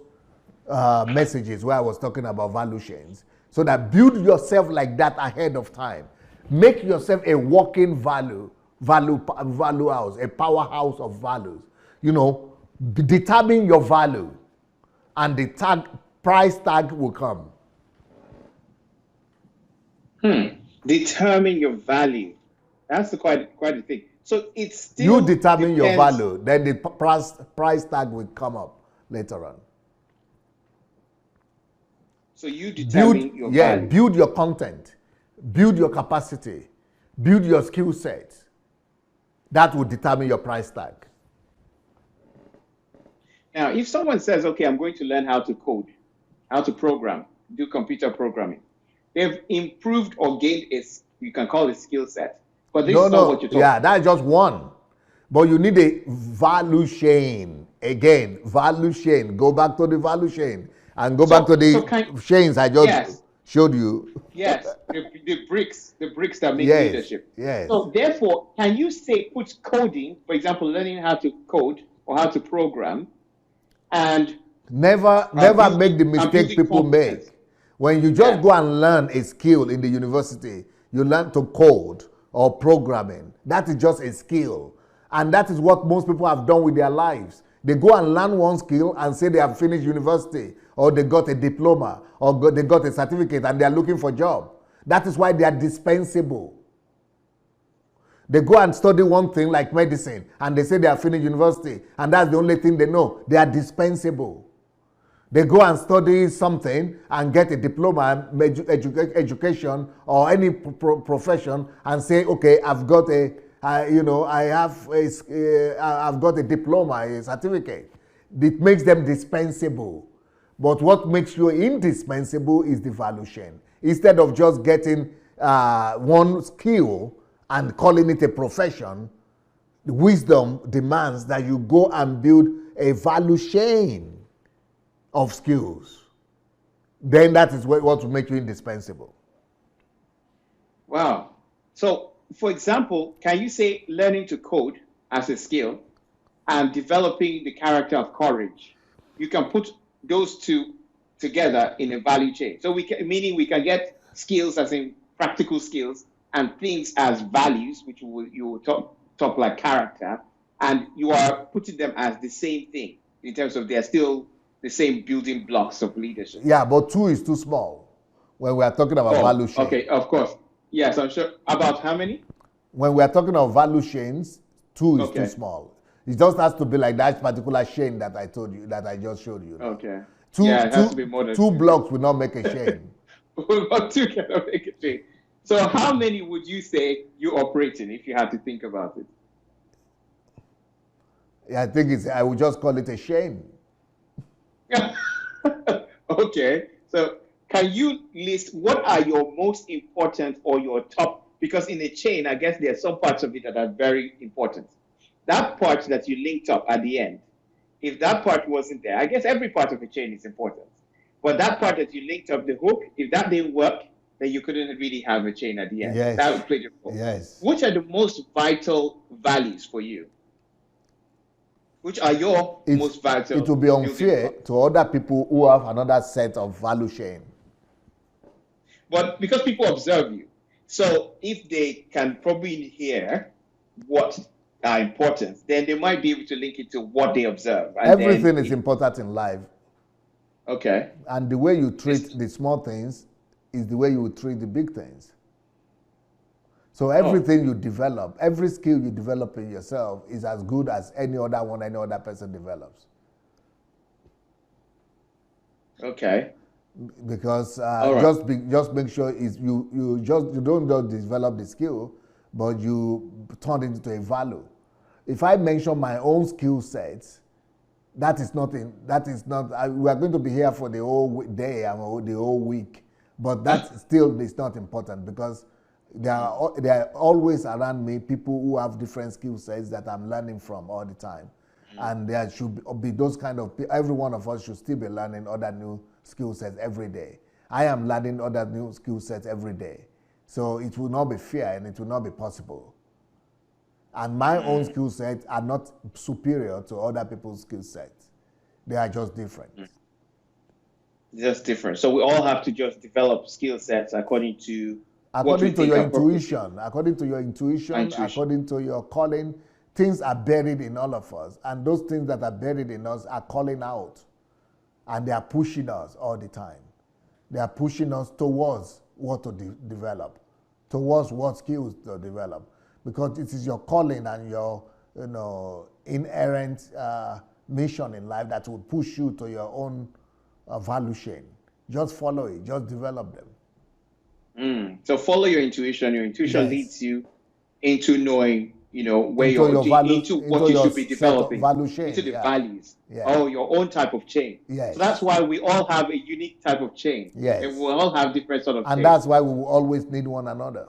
messages where I was talking about value chains. So that build yourself like that ahead of time. Make yourself a walking value house, a powerhouse of values. You know, determine your value, and the price tag will come. Determine your value. That's quite a thing. So it's still you determine your value, then the price tag will come up later on. So you determine your value. Build your content, build your capacity, build your skill set. That will determine your price tag. Now, if someone says, okay, I'm going to learn how to code, how to program, do computer programming, they've improved or gained you can call it skill set. But this is not what you're talking about. That's just one. But you need a value chain. Again, value chain. Go back to the value chain. And go back to the chains I just showed you. Yes, the bricks that make leadership. Yes. So therefore, can you say put coding, for example, learning how to code or how to program, and never make the mistake people make. When you just go and learn a skill in the university, you learn to code or programming. That is just a skill. And that is what most people have done with their lives. They go and learn one skill and say they have finished university, or they got a diploma, or they got a certificate, and they are looking for a job. That is why they are dispensable. They go and study one thing like medicine, and they say they have finished university, and that's the only thing they know. They are dispensable. They go and study something and get a diploma, education, or any profession, and say, okay, I've got I've got a diploma, a certificate. It makes them dispensable. But what makes you indispensable is the value chain. Instead of just getting one skill and calling it a profession, wisdom demands that you go and build a value chain of skills. Then that is what will make you indispensable. Wow. So, for example, can you say learning to code as a skill and developing the character of courage? You can put those two together in a value chain. So meaning we can get skills as in practical skills and things as values, which you will talk like character, and you are putting them as the same thing in terms of they're still the same building blocks of leadership. Yeah, but 2 is too small when we are talking about value chain. Okay, of course. Yes, I'm sure. About how many? When we are talking about value chains, 2 is too small. It just has to be like that particular chain that I told you, that I just showed you. Okay. It has to be more than 2 blocks will not make a chain. But 2 cannot make a chain. So how many would you say you operate in if you had to think about it? Yeah, I think I would just call it a chain. Okay. So can you list what are your most important or your top? Because in a chain, I guess there are some parts of it that are very important. That part that you linked up at the end, if that part wasn't there, I guess every part of a chain is important. But that part that you linked up, the hook, if that didn't work, then you couldn't really have a chain at the end. Yes. That would play the role. Yes. Which are the most vital values for you? Which are your most vital? It will be unfair to other people who have another set of value chain. But because people observe you, so if they can probably hear what are important, then they might be able to link it to what they observe. And everything is important in life. Okay. And the way you treat the small things is the way you will treat the big things. So everything you develop, every skill you develop in yourself is as good as any other one any other person develops. Okay. Because just make sure you don't just develop the skill, but you turn it into a value. If I mention my own skill sets, That is not, we are going to be here for the whole day and the whole week, but that still is not important, because there are always around me people who have different skill sets that I'm learning from all the time. And there should be those kind of people. Every one of us should still be learning other new skill sets every day. I am learning other new skill sets every day. So it will not be fair and it will not be possible. And my own skill sets are not superior to other people's skill sets. They are just different. Just different. So we all have to just develop skill sets according to your intuition. According to your intuition, according to your calling. Things are buried in all of us. And those things that are buried in us are calling out. And they are pushing us all the time. They are pushing us towards what to develop, towards what skills to develop. Because it is your calling and your inherent mission in life that will push you to your own value chain. Just follow it. Just develop them. So follow your intuition. Your intuition leads you into knowing, where into what you should be developing, value chain, into the values. Oh, your own type of chain. So that's why we all have a unique type of chain. And we all have different sort of chains. And that's why we will always need one another.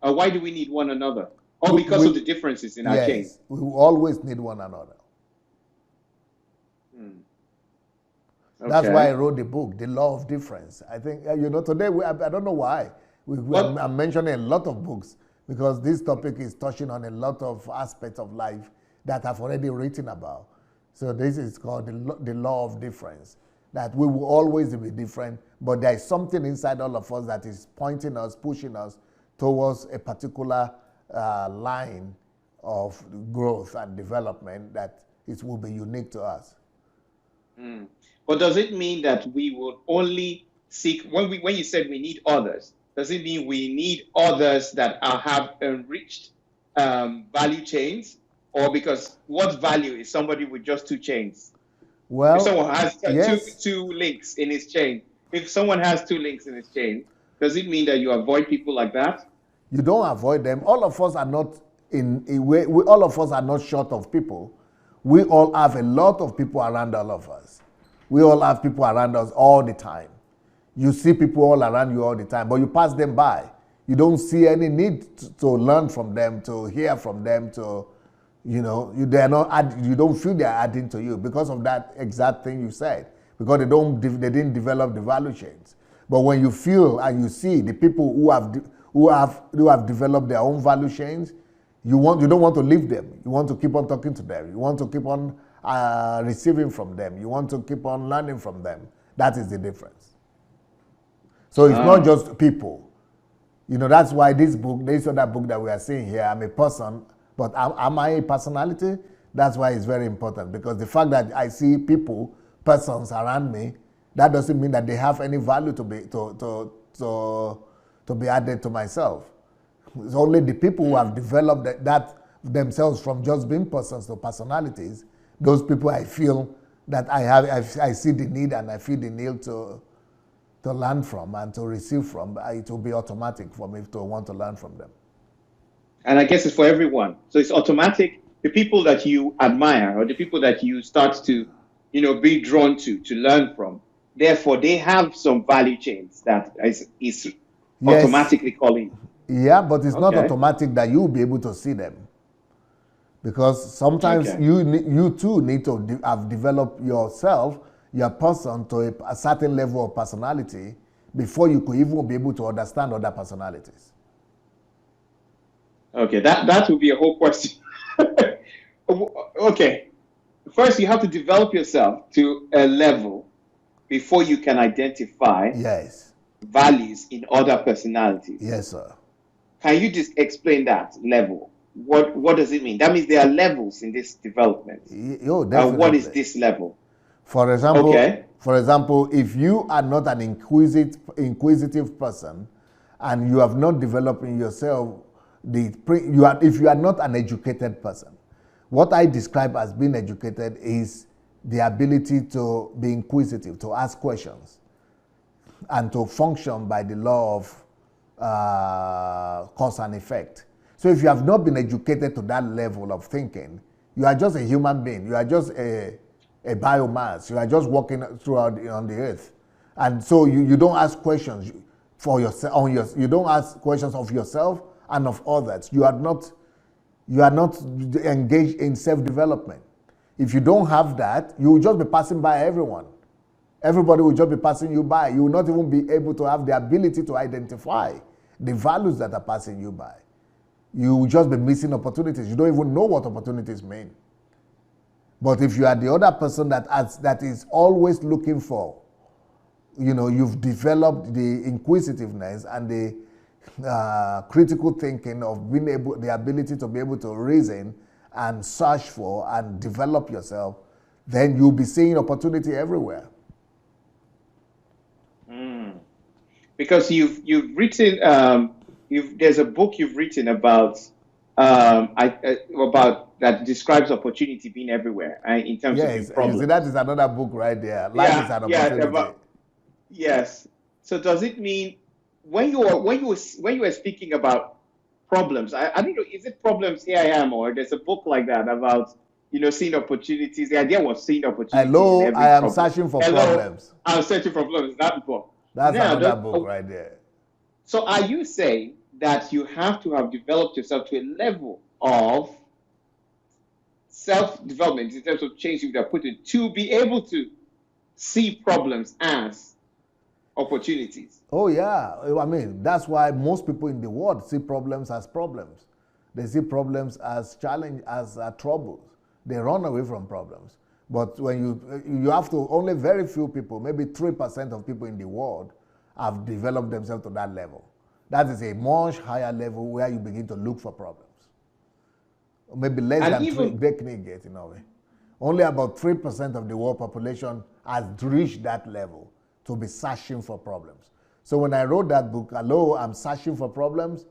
Why do we need one another? Because of the differences in our chain. We will always need one another. Okay. That's why I wrote the book, The Law of Difference. I think, today, I don't know why. I'm mentioning a lot of books, because this topic is touching on a lot of aspects of life that I've already written about. So this is called the Law of Difference, that we will always be different, but there is something inside all of us that is pointing us, pushing us towards a particular line of growth and development that it will be unique to us. But does it mean that we will only seek, when you said we need others, does it mean we need others that have enriched value chains? Or because what value is somebody with just 2 chains? Well, if someone has two links in his chain, if someone has 2 links in his chain, does it mean that you avoid people like that? You don't avoid them. All of us are not all of us are not short of people. We all have a lot of people around all of us. We all have people around us all the time. You see people all around you all the time, but you pass them by. You don't see any need to learn from them, to hear from them, you don't feel they're adding to you because of that exact thing you said, because they didn't develop the value chains. But when you feel and you see the people who have developed their own value chains, you don't want to leave them. You want to keep on talking to them. You want to keep on receiving from them. You want to keep on learning from them. That is the difference. So it's not just people. That's why this other book that we are seeing here, I'm a person, but am I a personality? That's why it's very important, because the fact that I see persons around me, that doesn't mean that they have any value to be added to myself. It's only the people who have developed that themselves from just being persons to personalities. Those people I feel that I see the need and I feel the need to learn from and to receive from. It will be automatic for me to want to learn from them. And I guess it's for everyone. So it's automatic. The people that you admire or the people that you start to, be drawn to learn from, therefore they have some value chains that is automatically calling. Yeah, but it's not automatic that you'll be able to see them. Because sometimes you too need to have developed yourself, your person, to a certain level of personality before you could even be able to understand other personalities. Okay, that would be a whole question. Okay, first you have to develop yourself to a level before you can identify values in other personalities. Yes, sir. Can you just explain that level? What does it mean? That means there are levels in this development. Definitely. What is this level? For example, if you are not an inquisitive person and you have not developed in yourself if you are not an educated person, what I describe as being educated is the ability to be inquisitive, to ask questions, and to function by the law of cause and effect. So if you have not been educated to that level of thinking, You are just a human being. You are just a biomass. You are just walking throughout on the earth. And so you don't ask questions for yourself. You don't ask questions of yourself and of others. You are not engaged in self-development. If you don't have that, you will just be passing by everyone. Everybody will just be passing you by. You will not even be able to have the ability to identify the values that are passing you by. You will just be missing opportunities. You don't even know what opportunities mean. But if you are the other person that is always looking for, you've developed the inquisitiveness and the critical thinking of the ability to be able to reason and search for and develop yourself, then you'll be seeing opportunity everywhere. Because you've written there's a book you've written about that describes opportunity being everywhere in terms of your problems. You see, that is another book right there. Life is an opportunity. Yes. So does it mean when you were speaking about problems, I don't know, is it problems here I am, or there's a book like that about seeing opportunities? The idea was seeing opportunities. Hello, I am searching for problems. I'm searching for problems. That book. That's another book right there. So are you saying that you have to have developed yourself to a level of self-development in terms of change you would have put it to be able to see problems as opportunities? Oh yeah, I mean, that's why most people in the world see problems as problems. They see problems as challenge, as troubles. They run away from problems. But when you have to, only very few people, maybe 3% of people in the world have developed themselves to that level. That is a much higher level where you begin to look for problems. Maybe less than 3, they can get in a way. Only about 3% of the world population has reached that level to be searching for problems. So when I wrote that book, hello, I'm searching for problems,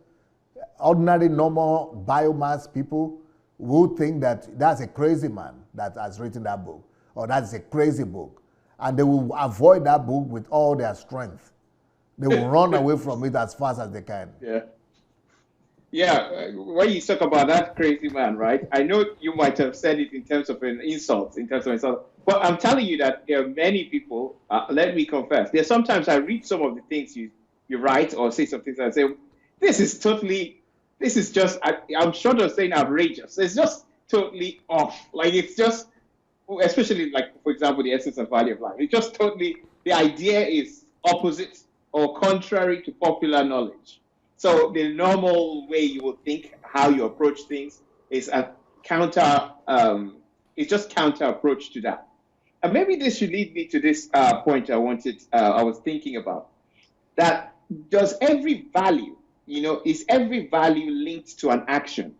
ordinary, normal biomass people would think that that's a crazy man that has written that book, or that's a crazy book. And they will avoid that book with all their strength. They will run away from it as fast as they can. Yeah, when you talk about that crazy man, right? I know you might have said it in terms of an insult, but I'm telling you that there are many people, let me confess, there's sometimes I read some of the things you write or say some things and I say, this is just, I'm short of saying outrageous. It's just totally off. Like, it's just, especially like, for example, the essence and value of life. It's just totally, the idea is opposite or contrary to popular knowledge. So the normal way you would think, how you approach things, is a it's just counter approach to that. And maybe this should lead me to this point I was thinking about. That does every value, is every value linked to an action?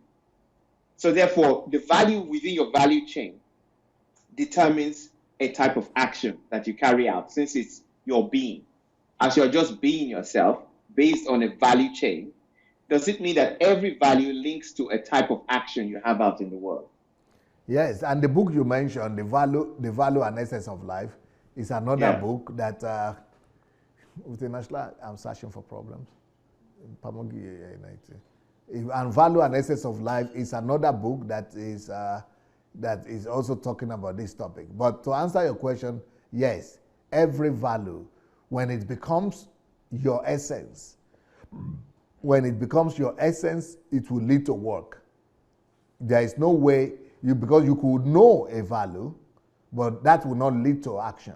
So therefore, the value within your value chain determines a type of action that you carry out, since it's your being. As you're just being yourself based on a value chain, does it mean that every value links to a type of action you have out in the world? Yes, and the book you mentioned, the value and essence of life, is another book that I'm searching for problems. And Value and Essence of Life is another book that is also talking about this topic. But to answer your question, yes, every value, when it becomes your essence, it will lead to work. There is no way, because you could know a value, but that will not lead to action.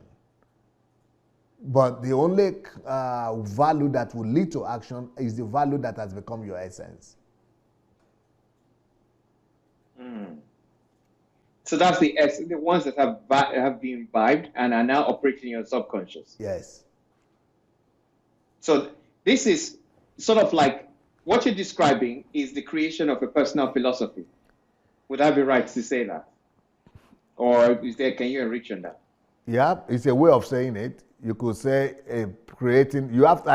But the only value that will lead to action is the value that has become your essence. So that's the essence, the ones that have been imbibed and are now operating in your subconscious. Yes. So this is sort of like what you're describing is the creation of a personal philosophy. Would I be right to say that? Or can you enrich on that? Yeah, it's a way of saying it. You could say I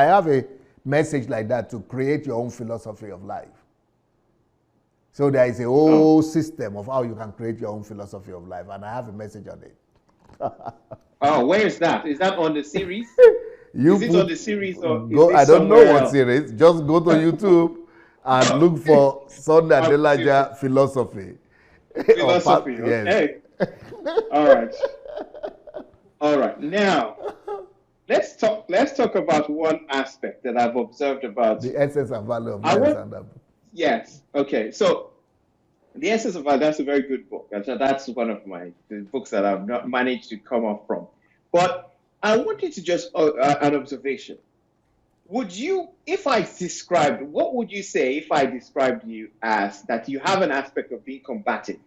have a message like that, to create your own philosophy of life. So there is a whole system of how you can create your own philosophy of life, and I have a message on it. Where is that? Is that on the series? Is it on the series or I don't know what series. Just go to YouTube and look for Sunday Adelaja philosophy. Philosophy. Okay. Yes. All right. All right. Now, let's talk about one aspect that I've observed about. The essence and value of I men want. stand up. Yes. Okay. So, the Essence of Value, that's a very good book. That's one of the books that I've not managed to come up from. But I wanted to just an observation. Would you, if I described, what would you say if I described you as that you have an aspect of being combative?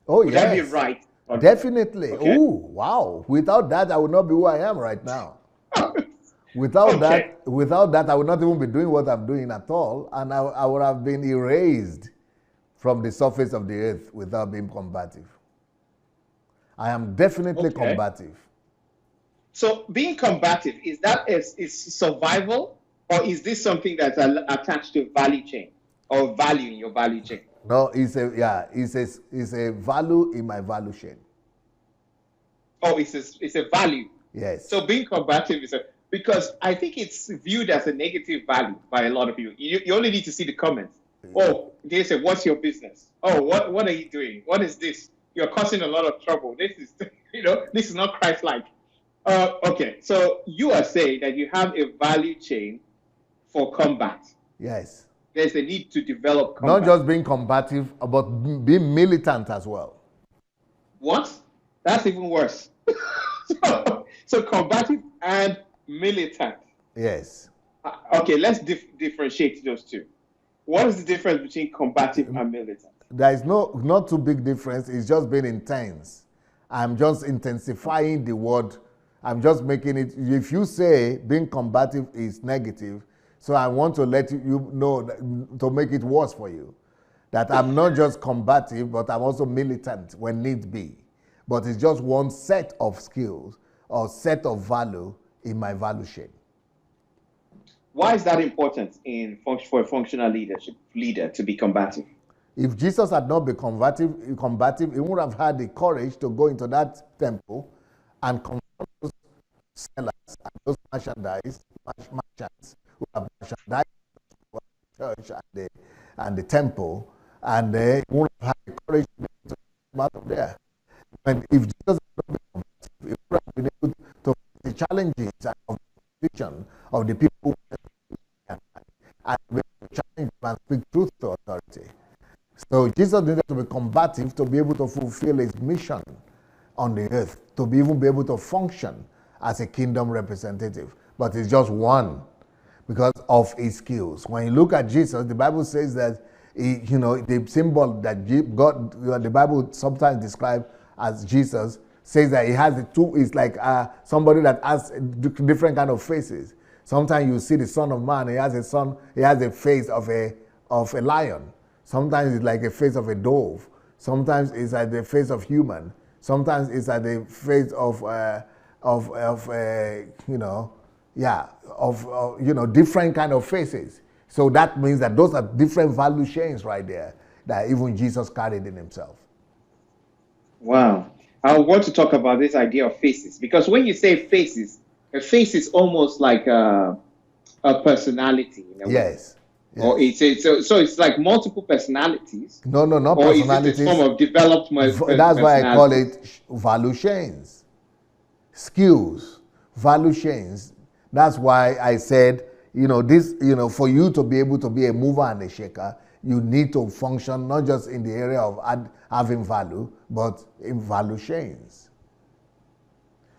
Oh, Would yes. that be right? Definitely. Okay. Oh, wow. Without that, I would not be who I am right now. Without Okay. that, I would not even be doing what I'm doing at all, and I would have been erased from the surface of the earth without being combative. I am definitely Okay. combative. So being combative, is survival, or is this something that's attached to value chain or value in your value chain? No, it's a value in my value chain. Oh, it's a value. Yes. So being combative because I think it's viewed as a negative value by a lot of people. You only need to see the comments. Oh, they say, what's your business? Oh, what are you doing? What is this? You're causing a lot of trouble. This is, this is not Christ-like. Okay, so you are saying that you have a value chain for combat. Yes. There's a need to develop combat. Not just being combative, but being militant as well. What? That's even worse. so combative and militant. Yes. Okay, let's differentiate those two. What is the difference between combative and militant? There is not too big difference. It's just being intense. I'm just intensifying the word. I'm just making it. If you say being combative is negative, so I want to let you know to make it worse for you, that I'm not just combative, but I'm also militant when need be. But it's just one set of skills or set of value in my value chain. Why is that important for a functional leader to be combative? If Jesus had not been combative, he would have had the courage to go into that temple and confront those sellers and those merchants who have merchandised the church and the temple, and he would have had the courage to come out of there. And if Jesus had not been combative, he would have been able to face the challenges of the vision of the people and be able to challenge and speak truth to authority. So Jesus needed to be combative to be able to fulfill his mission on the earth, to be able to function as a kingdom representative. But it's just one because of his skills. When you look at Jesus, the Bible says that the symbol that God, the Bible sometimes describes as Jesus, says that he has the two. It's like somebody that has different kind of faces. Sometimes you see the Son of Man. He has a face of a lion. Sometimes it's like a face of a dove. Sometimes it's like the face of human. Sometimes it's like the face of different kind of faces. So that means that those are different value chains right there that even Jesus carried in himself. Wow. I want to talk about this idea of faces, because when you say faces, a face is almost like a personality in a way. Yes. Or so it's like multiple personalities. No, not or personalities. Is it a form of development? That's why I call it value chains. Skills, value chains. That's why I said, for you to be able to be a mover and a shaker, you need to function not just in the area of having value, but in value chains.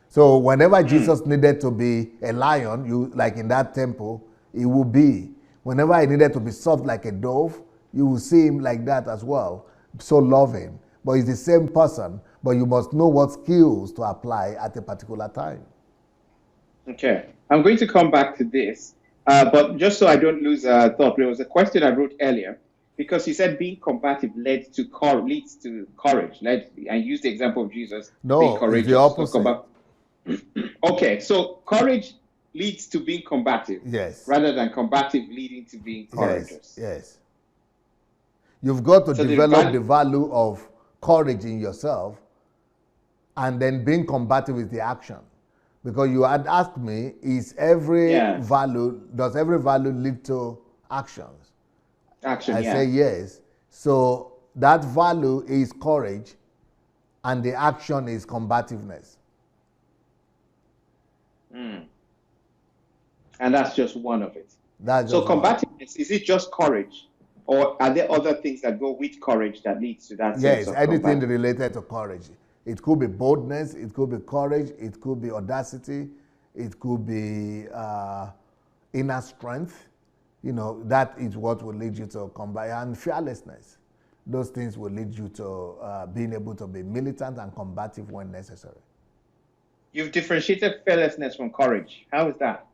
So whenever Jesus needed to be a lion, like in that temple, he would be. Whenever he needed to be soft like a dove, you will see him like that as well, so loving. But he's the same person, but you must know what skills to apply at a particular time. Okay, I'm going to come back to this, but just so I don't lose thought, there was a question I wrote earlier, because you said being combative leads to courage. I used the example of Jesus. No, it's the opposite. Okay, so courage leads to being combative. Yes. Rather than combative leading to being courageous. Yes. You've got to develop the value of courage in yourself, and then being combative with the action. Because you had asked me, does every value lead to actions? Action, I say yes. So that value is courage, and the action is combativeness. And that's just one of it. That's So just one. combativeness, is it just courage? Or are there other things that go with courage that leads to that sense Yes, of anything combativeness? related to courage. It could be boldness, it could be courage, it could be audacity, it could be inner strength. You know, that is what will lead you to combat, and fearlessness. Those things will lead you to being able to be militant and combative when necessary. You've differentiated fearlessness from courage. How is that?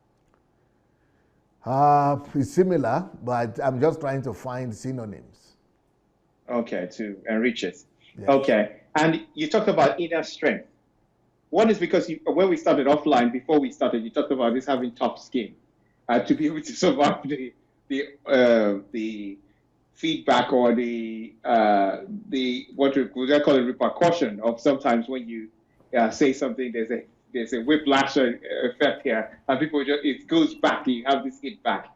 It's similar, but I'm just trying to find synonyms. Okay, to enrich it. Yes. Okay, and you talked about inner strength. One is because when we started offline, before we started, you talked about this having tough skin to be able to survive the feedback or the what would I call it, repercussion of sometimes when you say something, there's a whiplash effect here, and people just, it goes back, you have this hit back.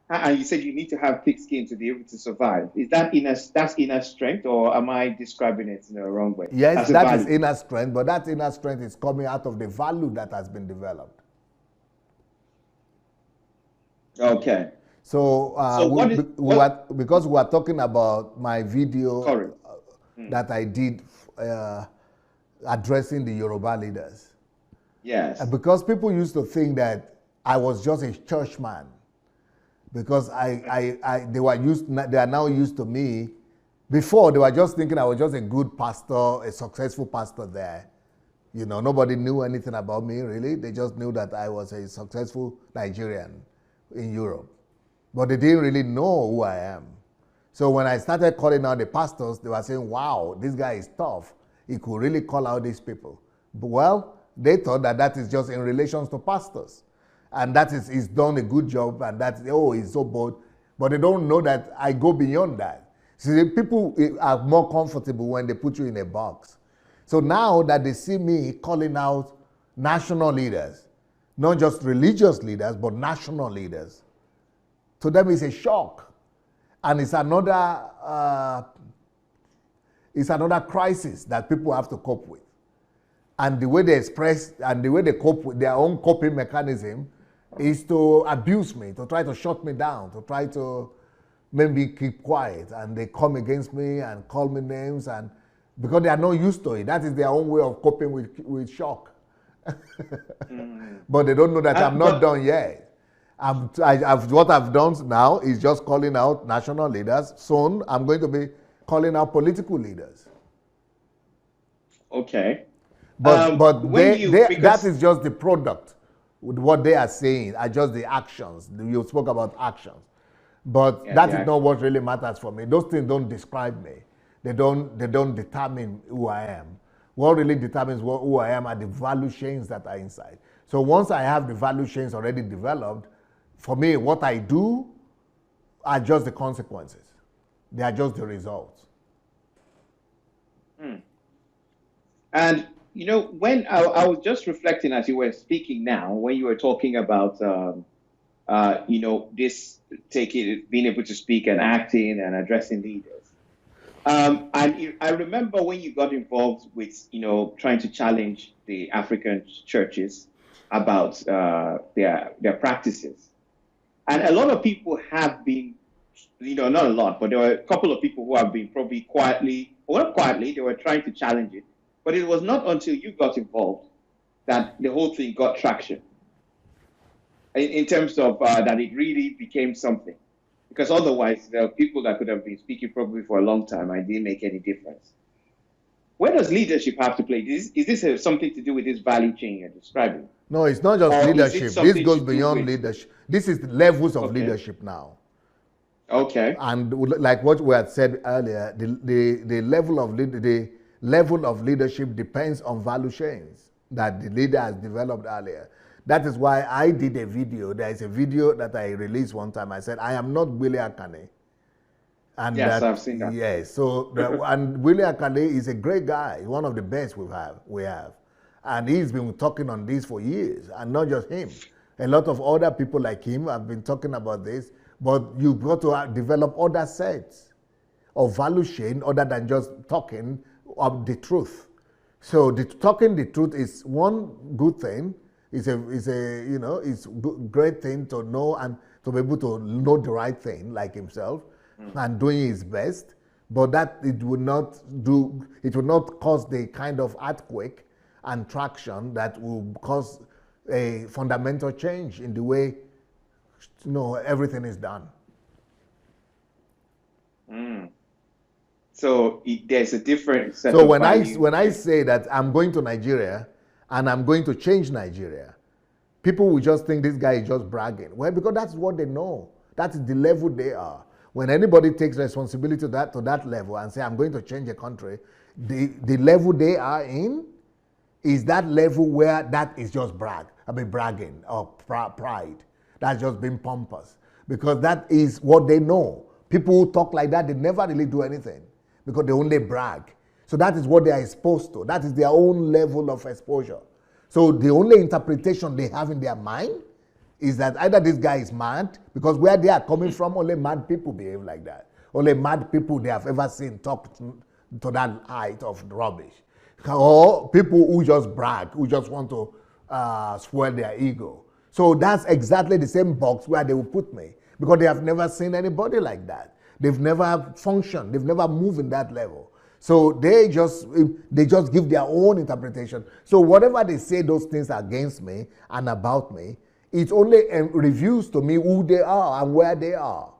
And you said you need to have thick skin to be able to survive. Is that that's inner strength, or am I describing it in the wrong way? Yes, that is inner strength, but that inner strength is coming out of the value that has been developed. Okay. So, because we are talking about my video that I did addressing the Yoruba leaders. Yes. Because people used to think that I was just a churchman, because they are now used to me. Before, they were just thinking I was just a good pastor, a successful pastor there. You know, nobody knew anything about me, really. They just knew that I was a successful Nigerian in Europe. But they didn't really know who I am. So when I started calling out the pastors, they were saying, wow, this guy is tough. He could really call out these people. But, well, they thought that is just in relation to pastors. And that is, he's done a good job, and that's, oh, he's so bold. But they don't know that I go beyond that. See, people are more comfortable when they put you in a box. So now that they see me calling out national leaders, not just religious leaders, but national leaders, to them it's a shock. And it's another crisis that people have to cope with. And the way they express and the way they cope with their own coping mechanism is to abuse me, to try to shut me down, to try to make me keep quiet. And they come against me and call me names, and because they are not used to it. That is their own way of coping with shock. But they don't know that I'm not done yet. What I've done now is just calling out national leaders. Soon, I'm going to be calling out political leaders. Okay. But that is just the product. What they are saying are just the actions. You spoke about actions. But that is not what really matters for me. Those things don't describe me. They don't determine who I am. What really determines who I am are the value chains that are inside. So once I have the value chains already developed, for me, what I do are just the consequences. They are just the results. And, you know, when I was just reflecting as you were speaking now, when you were talking about, you know, this being able to speak and acting and addressing leaders. And I remember when you got involved with, you know, trying to challenge the African churches about their practices. And a lot of people have been, you know, not a lot, but there were a couple of people who have been probably quietly, or not quietly, they were trying to challenge it. But it was not until you got involved that the whole thing got traction. In terms of that it really became something. Because otherwise, there are people that could have been speaking probably for a long time and it didn't make any difference. Where does leadership have to play? Is this something to do with this value chain you're describing? No, it's not just leadership. This goes beyond leadership. This is levels of leadership now. Okay. And like what we had said earlier, the level of leadership depends on value chains that the leader has developed earlier. That is why I did a video. There is a video that I released one time. I said, I am not Willie Akane. And yes, I've seen that. Yes. So, and Willie Akane is a great guy, one of the best we have. And he's been talking on this for years, and not just him. A lot of other people like him have been talking about this, but you've got to develop other sets of value chain other than just talking of the truth. So talking the truth is one good thing. It's a great thing to know and to be able to know the right thing like himself and doing his best. But that it will not cause the kind of earthquake and traction that will cause a fundamental change in the way everything is done. So there's a different set so of when value. when I say that I'm going to Nigeria and I'm going to change Nigeria, people will just think this guy is just bragging. Well, because that's what they know. That is the level they are. When anybody takes responsibility to that level and say, I'm going to change a country, the level they are in is that level where that is just bragging or pride. That's just being pompous. Because that is what they know. People who talk like that, they never really do anything because they only brag. So that is what they are exposed to. That is their own level of exposure. So the only interpretation they have in their mind is that either this guy is mad, because where they are coming from, only mad people behave like that. Only mad people they have ever seen talk to that height of rubbish. Or people who just brag, who just want to swell their ego. So that's exactly the same box where they will put me, because they have never seen anybody like that. They've never functioned. They've never moved in that level. So they just give their own interpretation. So whatever they say, those things against me and about me, it only reveals to me who they are and where they are.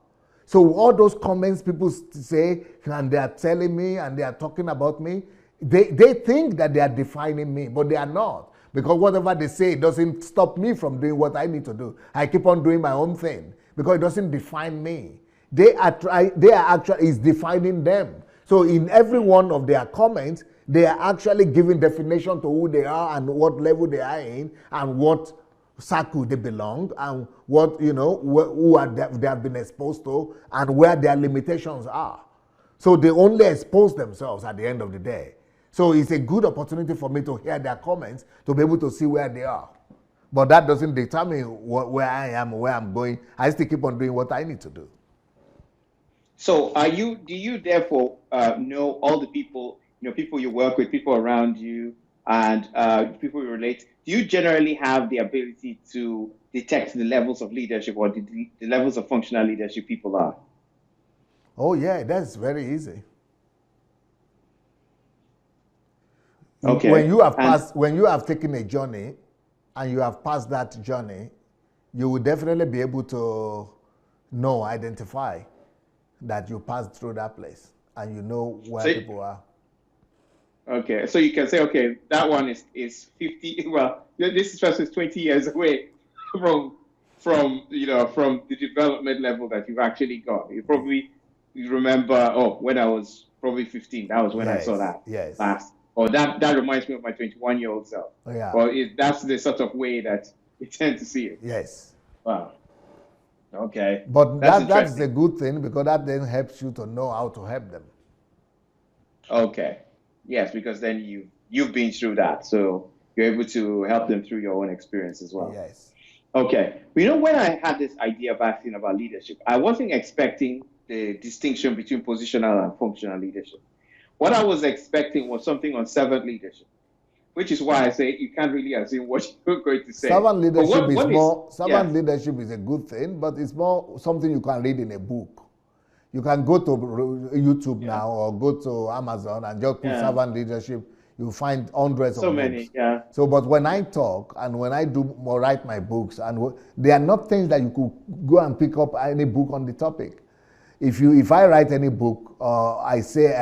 So all those comments people say, and they are telling me and they are talking about me, they think that they are defining me, but they are not. Because whatever they say doesn't stop me from doing what I need to do. I keep on doing my own thing because it doesn't define me. They are actually is defining them. So in every one of their comments, they are actually giving definition to who they are and what level they are in and what circle they belong and what, they have been exposed to and where their limitations are. So they only expose themselves at the end of the day. So it's a good opportunity for me to hear their comments to be able to see where they are. But that doesn't determine where I am or where I'm going. I still keep on doing what I need to do. So do you therefore know all the people, people you work with, people around you, and people you relate? Do you generally have the ability to detect the levels of leadership or the levels of functional leadership people are? Oh yeah, that's very easy. Okay. When you have taken a journey and you have passed that journey, you will definitely be able to identify that you passed through that place and you know where people are. Okay, so you can say, okay, that one is 50. Well, this person is 20 years away from the development level that you've actually got. You remember, when I was probably 15, that was when I saw that last. Or that reminds me of my 21-year-old self. Yeah. Well, that's the sort of way that you tend to see it. Yes. Wow. Okay. But that's a good thing because that then helps you to know how to help them. Okay. Yes, because then you've been through that, so you're able to help them through your own experience as well. Yes. Okay. When I had this idea of asking about leadership, I wasn't expecting the distinction between positional and functional leadership. What I was expecting was something on servant leadership, which is why I say you can't really assume what you're going to say. Servant leadership leadership is a good thing, but it's more something you can read in a book. You can go to YouTube now or go to Amazon and just put servant leadership. You'll find hundreds of books. So many, yeah. So, but when I talk and when I write my books, and they are not things that you could go and pick up any book on the topic. If I write any book or I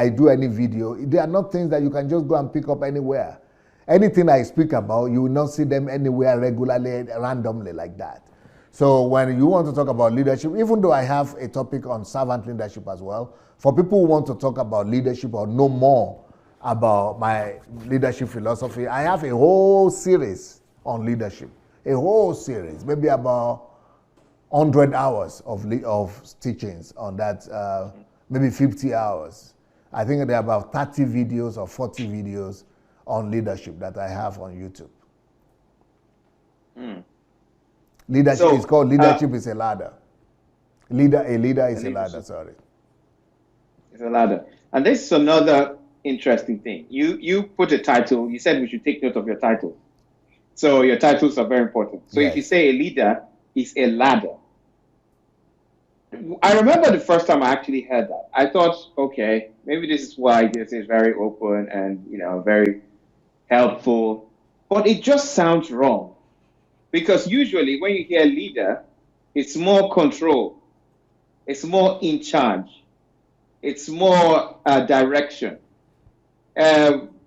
do any video, they are not things that you can just go and pick up anywhere. Anything I speak about, you will not see them anywhere regularly, randomly like that. So when you want to talk about leadership, even though I have a topic on servant leadership as well, for people who want to talk about leadership or know more about my leadership philosophy, I have a whole series on leadership. A whole series, maybe about 100 hours of teachings on that, maybe 50 hours. I think there are about 30 videos or 40 videos on leadership that I have on YouTube. Leadership is called Leadership is a Ladder. A leader is a ladder, sorry. It's a ladder. And this is another interesting thing. You put a title. You said we should take note of your title. So your titles are very important. So if you Yes. say a leader is a ladder, I remember the first time I actually heard that. I thought, okay, maybe this is why this is very open and very helpful. But it just sounds wrong because usually when you hear leader, it's more control, it's more in charge, it's more direction.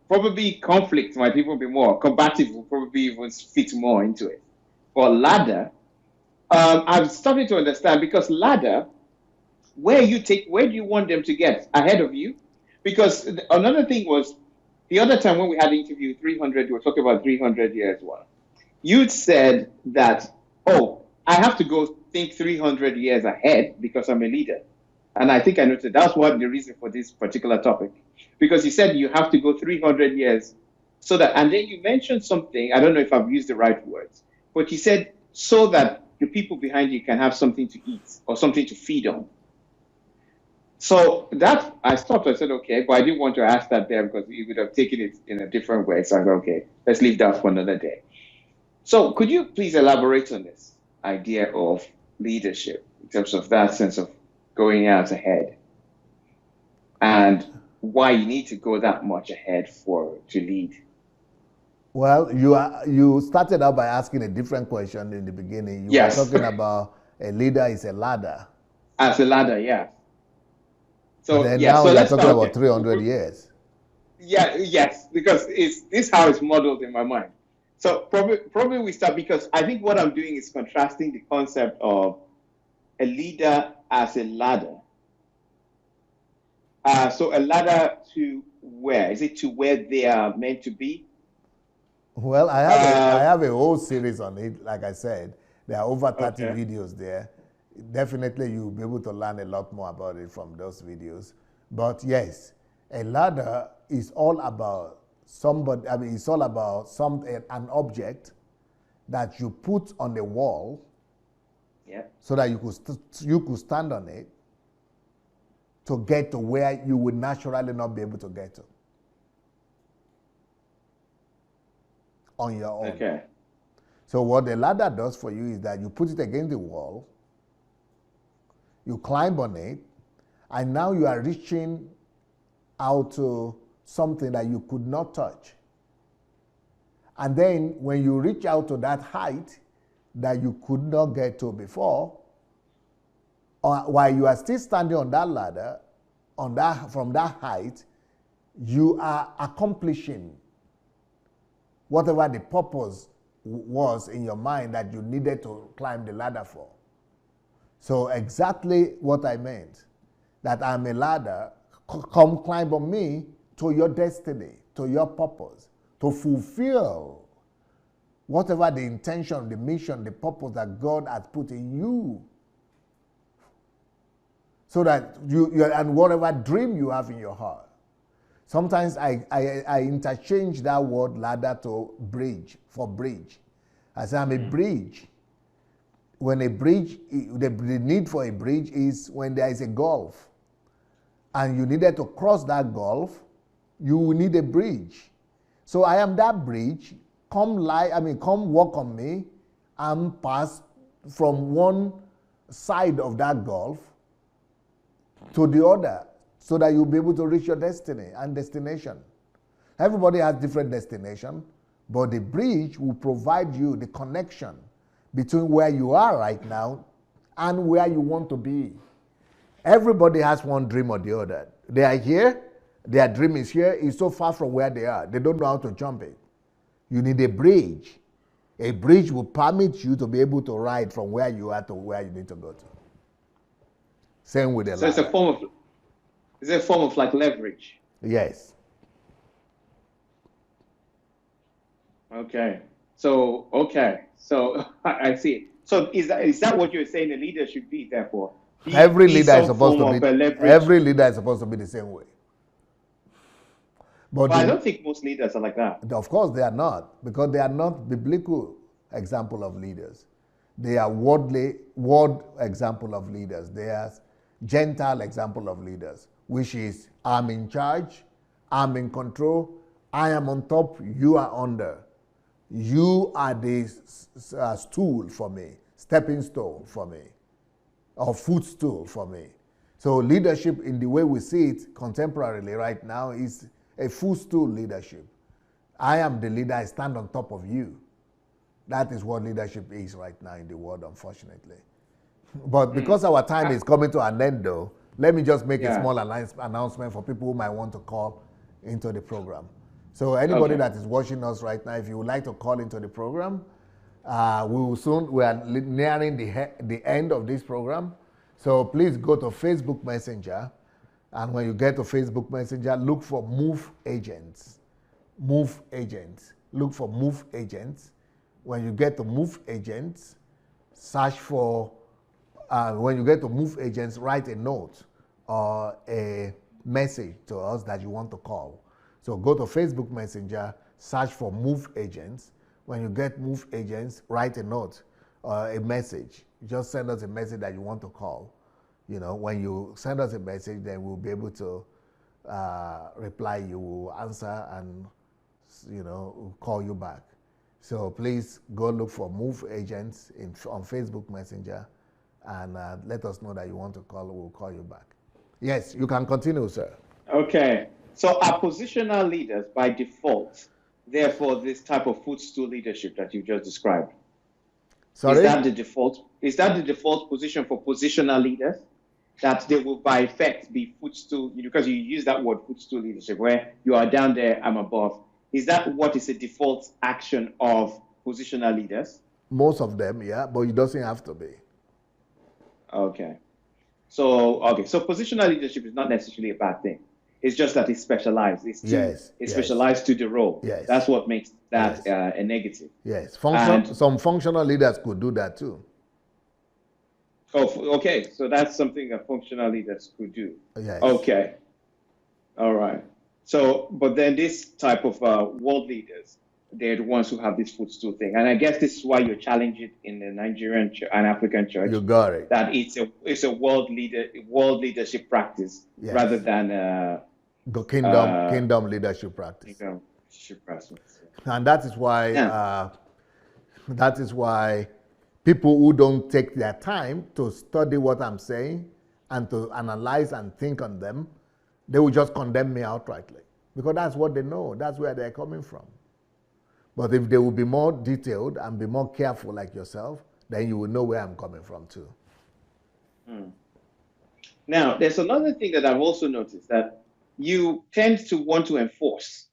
Probably conflict might even be more combative. Will probably even fit more into it. But ladder, I'm starting to understand because ladder, where do you want them to get ahead of you? Because another thing was the other time when we had the interview 300, you were talking about 300 years one. You said that, oh, I have to go think 300 years ahead because I'm a leader. And I think I noted that's what the reason for this particular topic. Because you said you have to go 300 years so that, and then you mentioned something, I don't know if I've used the right words, but you said so that the people behind you can have something to eat or something to feed on. So that I stopped. I said, okay, but I didn't want to ask that there because you would have taken it in a different way. So I said, okay, let's leave that for another day. So could you please elaborate on this idea of leadership in terms of that sense of going out ahead and why you need to go that much ahead to lead? Well, you started out by asking a different question in the beginning. You Yes. were talking about a leader is a ladder. As a ladder, yeah. So Then yeah, now so you're let's talking start. about 300 years. Yeah, yes, because this how it's modeled in my mind. So probably we start because I think what I'm doing is contrasting the concept of a leader as a ladder. So a ladder to where? Is it to where they are meant to be? Well, I have a whole series on it. Like I said, there are over 30 Okay. videos there. Definitely, you'll be able to learn a lot more about it from those videos. But yes, a ladder is all about somebody. I mean, it's all about an object that you put on the wall, Yeah. so that you could stand on it to get to where you would naturally not be able to get to on your own. Okay. So what the ladder does for you is that you put it against the wall, you climb on it, and now you are reaching out to something that you could not touch. And then when you reach out to that height that you could not get to before, while you are still standing on that ladder, from that height, you are accomplishing whatever the purpose was in your mind that you needed to climb the ladder for. So exactly what I meant, that I'm a ladder, come climb on me to your destiny, to your purpose, to fulfill whatever the intention, the mission, the purpose that God has put in you. So that and whatever dream you have in your heart. Sometimes I interchange that word ladder to bridge, for bridge. I say I'm a bridge. When a bridge, the need for a bridge is when there is a gulf and you needed to cross that gulf, you need a bridge. So I am that bridge. Come walk on me and pass from one side of that gulf to the other, so that you'll be able to reach your destiny and destination. Everybody has different destination, but the bridge will provide you the connection between where you are right now and where you want to be. Everybody has one dream or the other. They are here, their dream is here, it's so far from where they are. They don't know how to jump it. You need a bridge. A bridge will permit you to be able to ride from where you are to where you need to go to. Same with the ladder. So it's a form of like leverage. Yes. Okay. So I see. So is that what you're saying the leader should be, therefore? Every leader is some supposed form to of be. a leverage? Every leader is supposed to be the same way. But I don't think most leaders are like that. Of course, they are not, because they are not biblical example of leaders. They are world example of leaders. They are Gentile example of leaders. which is I'm in charge, I'm in control, I am on top, you are under. You are the stool for me, stepping stone for me, or footstool for me. So leadership in the way we see it contemporarily right now is a footstool leadership. I am the leader, I stand on top of you. That is what leadership is right now in the world, unfortunately. But because our time is coming to an end, though, let me just make a small announcement for people who might want to call into the program. So anybody that is watching us right now, if you would like to call into the program, we are nearing the end of this program. So please go to Facebook Messenger. And when you get to Facebook Messenger, look for Move Agents. Move Agents. Look for Move Agents. When you get to Move Agents, search for, when you get to Move Agents, write a note or a message to us that you want to call. So go to Facebook Messenger, search for Move Agents. When you get Move Agents, write a note or a message. Just send us a message that you want to call. You know, when you send us a message, then we'll be able to reply. You will answer and, you know, we'll call you back. So please go look for Move Agents on Facebook Messenger and let us know that you want to call. We'll call you back. Yes, you can continue, sir. Okay. So are positional leaders by default, therefore, this type of footstool leadership that you just described? Sorry? Is that the default? Is that the default position for positional leaders? That they will by effect be footstool, because you use that word footstool leadership, where you are down there, I'm above. Is that what is the default action of positional leaders? Most of them, yeah, but it doesn't have to be. Okay. So positional leadership is not necessarily a bad thing. It's just that it's specialized. It's specialized to the role. Yes. That's what makes that a negative. Yes. Some functional leaders could do that too. Oh, okay. So that's something that functional leaders could do. Yes. Okay. All right. So, but then this type of world leaders, they're the ones who have this footstool thing. And I guess this is why you're challenging it in the Nigerian and African church. You got it. That it's a world leadership practice rather than the kingdom leadership practice. Kingdom leadership practice. And that is why people who don't take their time to study what I'm saying and to analyze and think on them, they will just condemn me outrightly. Because that's what they know. That's where they're coming from. But if they will be more detailed and be more careful like yourself, then you will know where I'm coming from too. Now, there's another thing that I've also noticed, that you tend to want to enforce.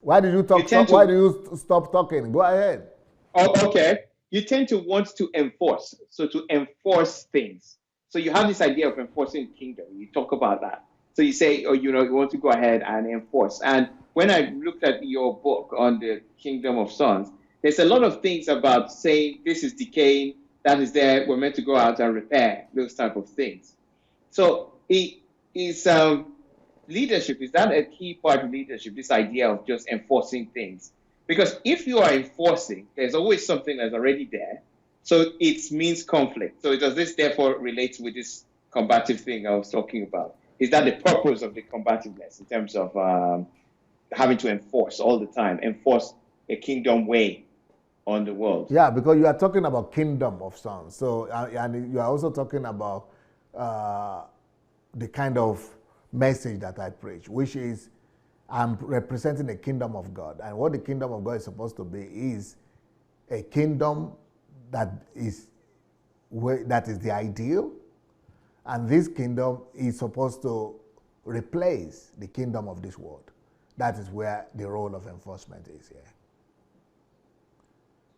Why did you talk? Why do you stop talking? Go ahead. Oh, okay. You tend to want to enforce. So to enforce things. So you have this idea of enforcing kingdom. You talk about that. So you say, you want to go ahead and enforce. And when I looked at your book on the kingdom of sons, there's a lot of things about saying this is decaying, that is there, we're meant to go out and repair, those type of things. So leadership, is that a key part of leadership, this idea of just enforcing things? Because if you are enforcing, there's always something that's already there. So it means conflict. So does this therefore relate with this combative thing I was talking about? Is that the purpose of the combativeness in terms of having to enforce all the time, enforce a kingdom way on the world? Yeah, because you are talking about kingdom of sons. So, and you are also talking about the kind of message that I preach, which is I'm representing the kingdom of God. And what the kingdom of God is supposed to be is a kingdom that is the ideal. And this kingdom is supposed to replace the kingdom of this world. That is where the role of enforcement is here.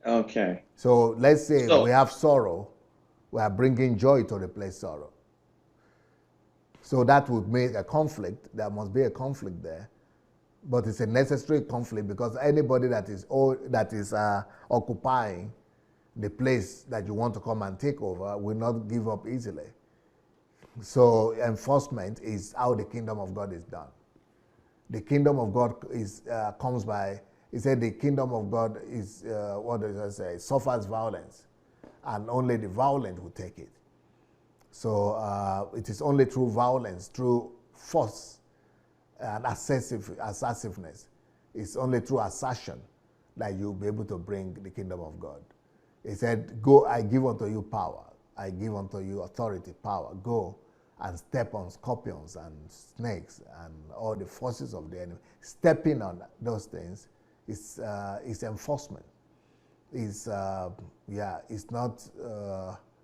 Okay. So let's say we have sorrow. We are bringing joy to replace sorrow. So that would make a conflict. There must be a conflict there. But it's a necessary conflict because anybody that is occupying the place that you want to come and take over will not give up easily. So enforcement is how the kingdom of God is done. The kingdom of God comes by, he said the kingdom of God is, what does it say, suffers violence, and only the violent will take it. So it is only through violence, through force and assertiveness. It's only through assertion that you'll be able to bring the kingdom of God. He said, go, I give unto you power. I give unto you authority, power. Go and step on scorpions and snakes and all the forces of the enemy. Stepping on those things is enforcement. It's not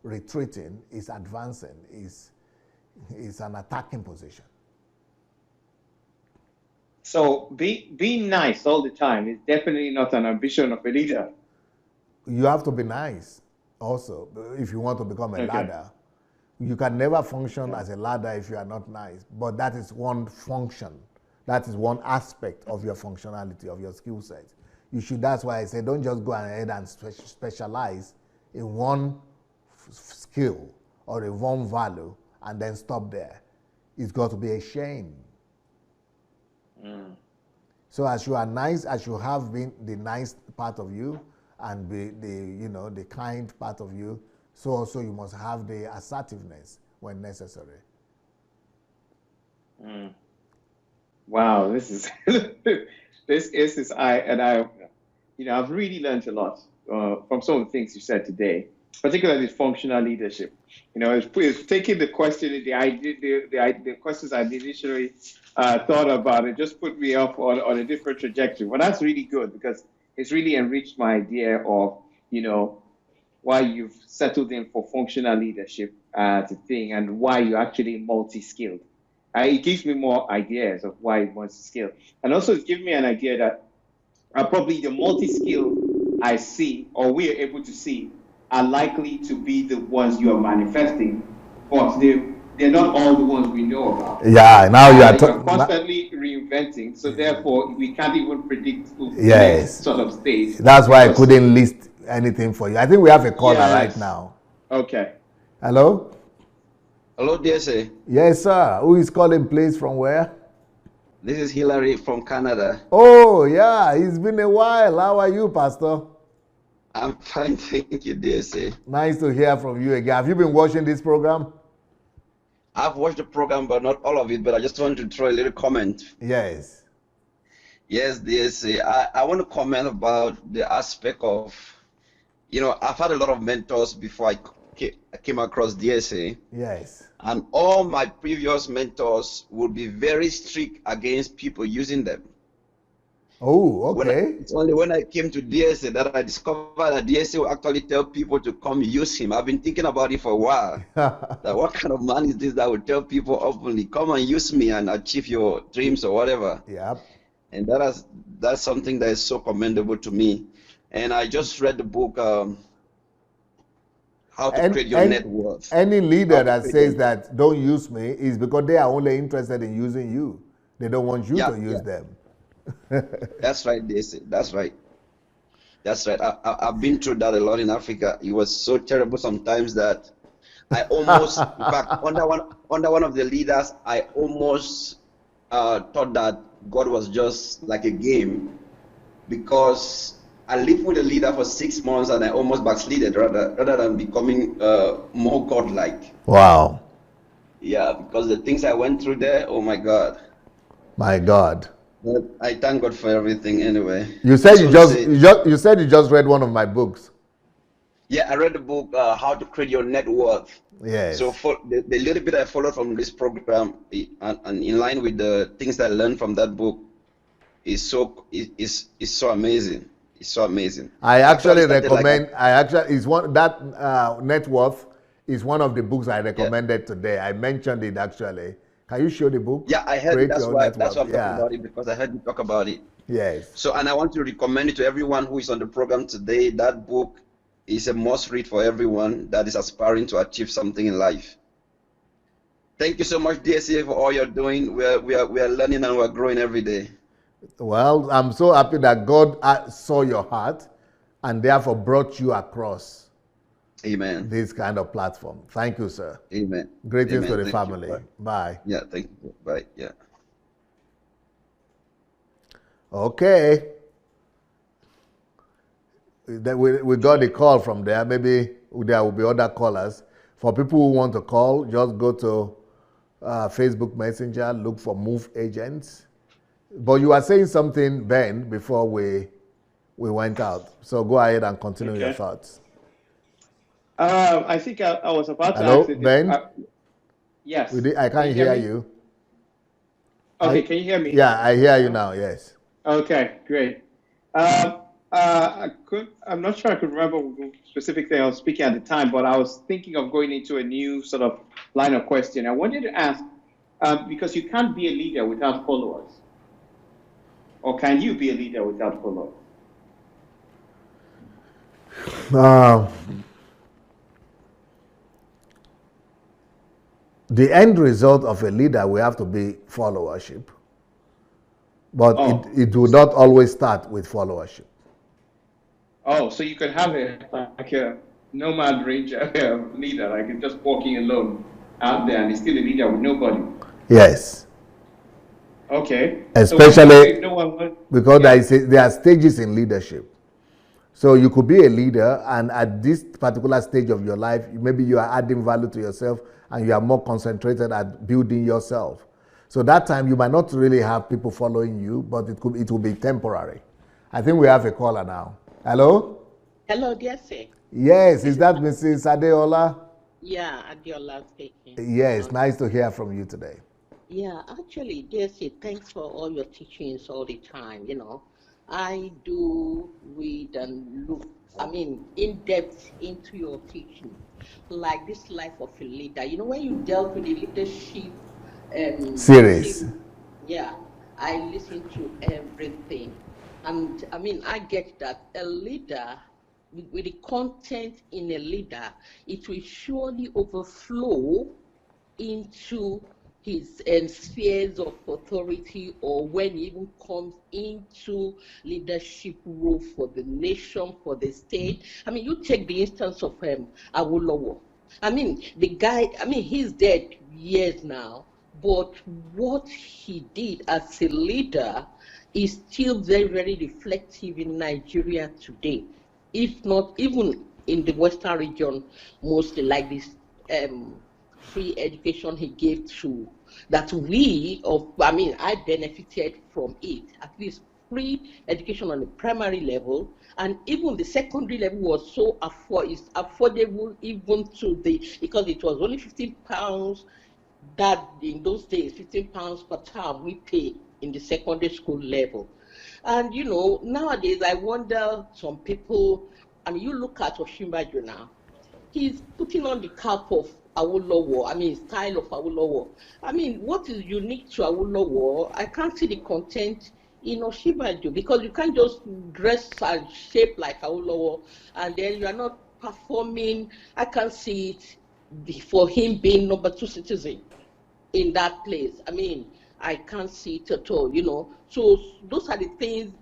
retreating, it's advancing, it's an attacking position. So being nice all the time is definitely not an ambition of a leader. You have to be nice also if you want to become a ladder. You can never function as a ladder if you are not nice, but that is one function. That is one aspect of your functionality, of your skill set. That's why I say don't just go ahead and specialize in one skill or in one value and then stop there. It's got to be a shame. So as you are nice, as you have been the nice part of you and the kind part of you, so also you must have the assertiveness when necessary. Wow, this is I've really learned a lot from some of the things you said today, particularly functional leadership. It's taking the question, the questions I initially thought about, it just put me up on a different trajectory. Well, that's really good because it's really enriched my idea of, why you've settled in for functional leadership as a thing and why you're actually multi-skilled. It gives me more ideas of why you're multi-skilled. And also it's given me an idea that probably the multi-skilled I see, or we are able to see, are likely to be the ones you are manifesting, but they're not all the ones we know about. Yeah, now you are constantly reinventing, so therefore we can't even predict the next sort of stage. That's why I couldn't list anything for you. I think we have a caller right now. Okay. Hello? Hello, DSA. Yes, sir. Who is calling, please? From where? This is Hillary from Canada. Oh, yeah. It's been a while. How are you, Pastor? I'm fine, thank you, DSA. Nice to hear from you again. Have you been watching this program? I've watched the program, but not all of it, but I just want to throw a little comment. Yes. Yes, DSA. I want to comment about the aspect of, I've had a lot of mentors before I came across DSA. Yes. And all my previous mentors would be very strict against people using them. Oh, okay. It's only when I came to DSA that I discovered that DSA will actually tell people to come use him. I've been thinking about it for a while. That what kind of man is this that will tell people openly, come and use me and achieve your dreams or whatever? Yep. And that's something that is so commendable to me. And I just read the book, How to Create Your Net Worth. Any leader that says that don't use me is because they are only interested in using you. They don't want you to use them. That's right, DSA. That's right. That's right. I've been through that a lot in Africa. It was so terrible sometimes that I almost, in fact, under one of the leaders, I almost thought that God was just like a game, because I lived with a leader for 6 months and I almost backslided rather than becoming more godlike. Wow. Yeah, because the things I went through there, oh my God. My God. But I thank God for everything anyway. You said you just read one of my books. Yeah, I read the book How to Create Your Net Worth. Yes. So for the little bit I followed from this program and in line with the things that I learned from that book is so amazing. It's so amazing. I actually recommend. Net Worth is one of the books I recommended today. I mentioned it actually. Can you show the book? Yeah, I heard. That's why I'm talking about it, because I heard you talk about it. Yes. So, and I want to recommend it to everyone who is on the program today. That book is a must read for everyone that is aspiring to achieve something in life. Thank you so much, DSA, for all you're doing. We are learning and we're growing every day. Well, I'm so happy that God saw your heart and therefore brought you across. Amen. This kind of platform. Thank you, sir. Amen. Greetings to the family. Bye. Yeah, thank you. Bye. Yeah. Okay. We got a call from there. Maybe there will be other callers. For people who want to call, just go to Facebook Messenger, look for Move Agents. But you were saying something, Ben, before we went out. So go ahead and continue your Okay. thoughts. I think I was about to Hello, ask it. Ben? Yes. I Can you can't hear hear me? you. Okay, can you hear me? Yeah, I hear you No? now, yes. Okay, great. I'm not sure I could remember the specific thing I was speaking at the time, but I was thinking of going into a new sort of line of question. I wanted to ask, because you can't be a leader without followers, or can you be a leader without followers? Uh, the end result of a leader will have to be followership. But Oh, it will not always start with followership. oh, so you could have like a nomad ranger leader, like just walking alone out there, and he's still a leader with nobody. Yes. Okay. So Especially if no one wants, because yeah. there are stages in leadership. So you could be a leader, and at this particular stage of your life, maybe you are adding value to yourself and you are more concentrated at building yourself. So that time you might not really have people following you, but it will be temporary. I think we have a caller now. Hello? Hello, DSA. Yes, is that Mrs. Adeola? Yeah, Adiola speaking. Yes, nice to hear from you today. Yeah, actually, DSA, thanks for all your teachings all the time. I do read and look, in depth into your teaching, like this life of a leader. When you dealt with the leadership Series. yeah, I listen to everything. And I get that a leader, with the content in a leader, it will surely overflow into his spheres of authority, or when he even comes into leadership role for the nation, for the state. You take the instance of Awolowo. The guy, he's dead years now, but what he did as a leader is still very, very reflective in Nigeria today, if not even in the Western region, mostly, like this free education he gave to that I benefited from it, at least free education on the primary level, and even the secondary level was so affordable, even to because it was only £15 that in those days, £15 per term we pay in the secondary school level. And nowadays I wonder, some people, you look at Oshimbajo now, he's putting on the cap of Awolowo, style of Awolowo. What is unique to Awolowo? I can't see the content in Oshimbajo, because you can't just dress and shape like Awolowo and then you are not performing. I can't see it for him being number 2 citizen in that place. I can't see it at all, So those are the things,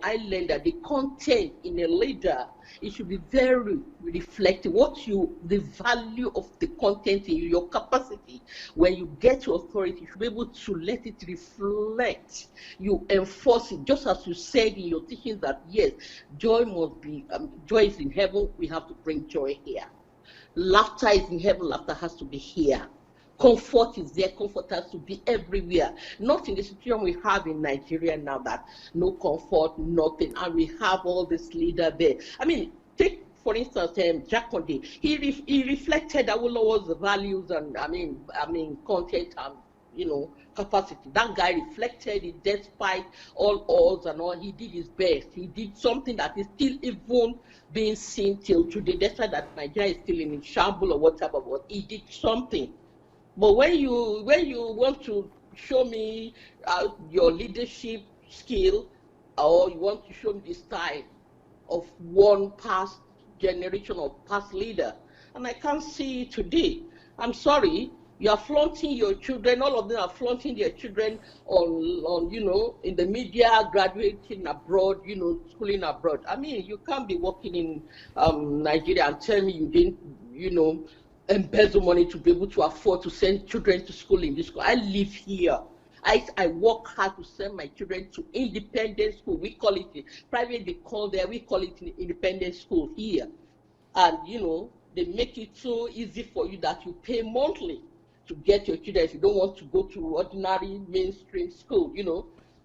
I learned that the content in a leader, it should be very reflective. The value of the content in you, your capacity. When you get to authority, you should be able to let it reflect. You enforce it, just as you said in your teachings that, yes, joy is in heaven, we have to bring joy here. Laughter is in heaven, laughter has to be here. Comfort is there, comfort has to be everywhere. Not in the situation we have in Nigeria now, that no comfort, nothing, and we have all this leader there. Take for instance, Jack Conde. He reflected Awolowo's values and content and capacity. That guy reflected it despite all odds and all. He did his best. He did something that is still even being seen till today, despite that Nigeria is still in shambles or whatever. But he did something. But when you want to show me your leadership skill, or you want to show me the style of one past generation or past leader, and I can't see it today. I'm sorry, you are flaunting your children. All of them are flaunting their children on in the media, graduating abroad, schooling abroad. You can't be working in Nigeria and tell me you didn't, embezzle money to be able to afford to send children to school in this school. I live here. I work hard to send my children to independent school. We call it private, we call it independent school here. And They make it so easy for you that you pay monthly to get your children if you don't want to go to ordinary mainstream school,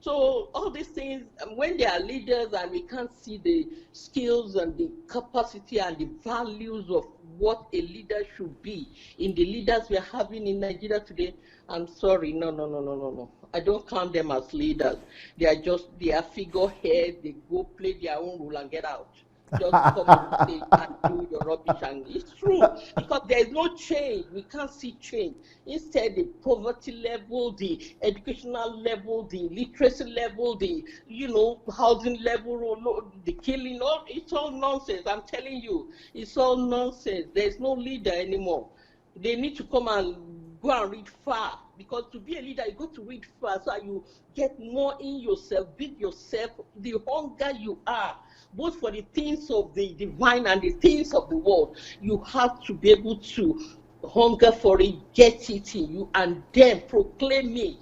So all these things, when they are leaders and we can't see the skills and the capacity and the values of what a leader should be in the leaders we are having in Nigeria today, I'm sorry, no. I don't count them as leaders. They are figureheads. They go play their own role and get out. Just come on stage and do your rubbish. And it's true, because there is no change. We can't see change. Instead, the poverty level, the educational level, the literacy level, the housing level, the killing, it's all nonsense. I'm telling you, it's all nonsense. There's no leader anymore. They need to come and go and read far, because to be a leader, you go to read far so you get more in yourself, build yourself, the hunger you are, both for the things of the divine and the things of the world. You have to be able to hunger for it, get it in you, and then proclaim it,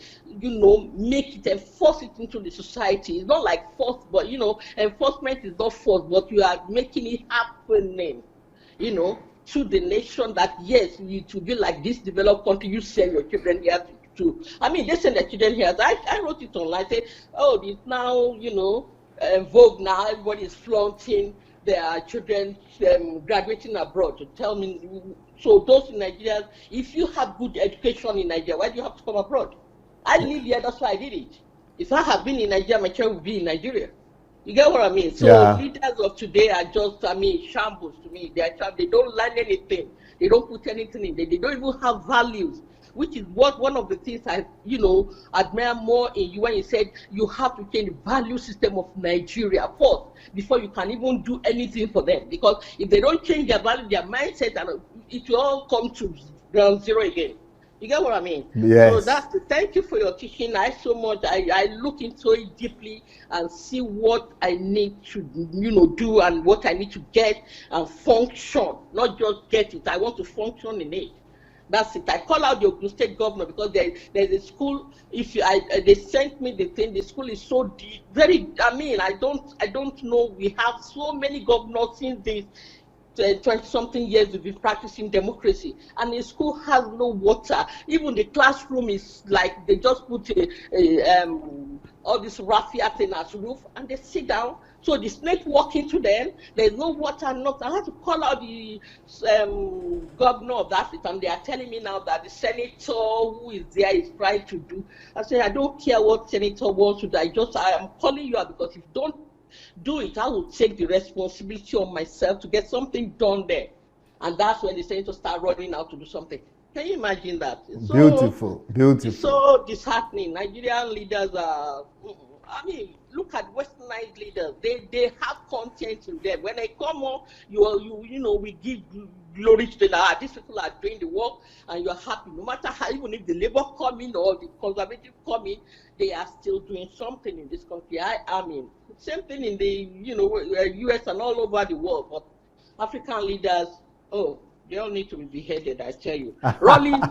make it, enforce it into the society. It's not like force, but enforcement is not force, but you are making it happening, to the nation, that yes, it will be like this developed country. You send your children here to they send their children here. I wrote it online, say, oh, it's now, vogue now, everybody is flaunting their children graduating abroad. To tell me, so those in Nigeria, if you have good education in Nigeria, why do you have to come abroad? I live here, that's why I did it. If I had been in Nigeria, my child would be in Nigeria. You get what I mean? So leaders of today are just, shambles to me. They don't learn anything. They don't put anything in there. They don't even have values, which is one of the things I, admire more in you when you said you have to change the value system of Nigeria first before you can even do anything for them. Because if they don't change their value, their mindset, and it will all come to ground zero again. You get what I mean? Yes. So thank you for your teaching. I look into it deeply and see what I need to, do, and what I need to get and function. Not just get it. I want to function in it. That's it. I call out the Ogun State governor, because there's a school. They sent me the thing. The school is so deep, very. I don't know. We have so many governors since this 20-something years we've been practicing democracy, and the school has no water. Even the classroom is like they just put all this raffia thing as roof, and they sit down. So the snake walk into them. There's no water, nothing. I had to call out the governor of that state, and they are telling me now that the senator who is there is trying to do. I said, I don't care what senator wants to do. I am calling you out, because if you don't do it, I will take the responsibility on myself to get something done there. And that's when the senator start running out to do something. Can you imagine that? It's beautiful. It's so disheartening. Nigerian leaders are, look at westernized leaders. They have content in them. When they come on, we give glory to them. These people are doing the work, and you're happy. No matter how, even if the Labour come in or the Conservative come in, they are still doing something in this country. Same thing in the US and all over the world. But African leaders, they all need to be beheaded, I tell you. Rawlings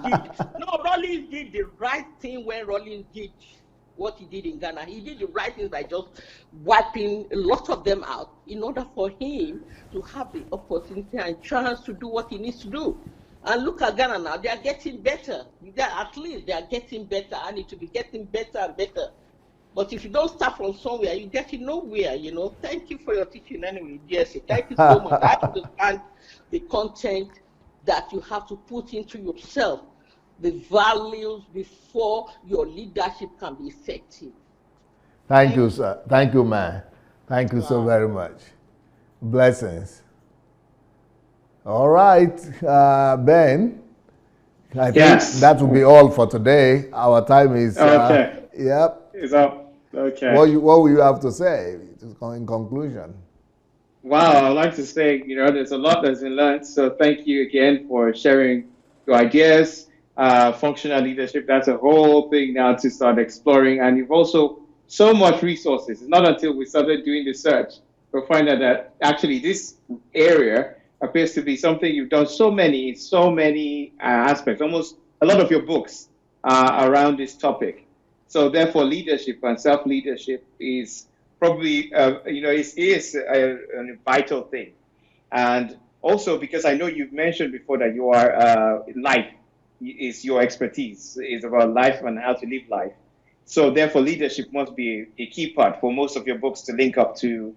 did the right thing when Rawlings did what he did in Ghana. He did the right thing by just wiping a lot of them out in order for him to have the opportunity and chance to do what he needs to do. And look at Ghana now. They are getting better. At least they are getting better. I need to be getting better and better. But if you don't start from somewhere, you get it nowhere, Thank you for your teaching anyway, DSA. Thank you so much. I understand the content that you have to put into yourself, the values, before your leadership can be effective. Thank you, sir. Thank you, man. Thank you so very much. Blessings. All right, Ben. I think that will be all for today. Our time is okay. Yep. It's up. Okay. What will you have to say in conclusion? Wow, I'd like to say, there's a lot that's been learned. So thank you again for sharing your ideas. Functional leadership, that's a whole thing now to start exploring. And you've also so much resources. It's not until we started doing the search we'll find out that actually this area appears to be something you've done so many aspects. Almost a lot of your books are around this topic. So therefore, leadership and self-leadership is probably, a vital thing. And also, because I know you've mentioned before that you are life is your expertise. It's about life and how to live life. So therefore, leadership must be a key part for most of your books to link up to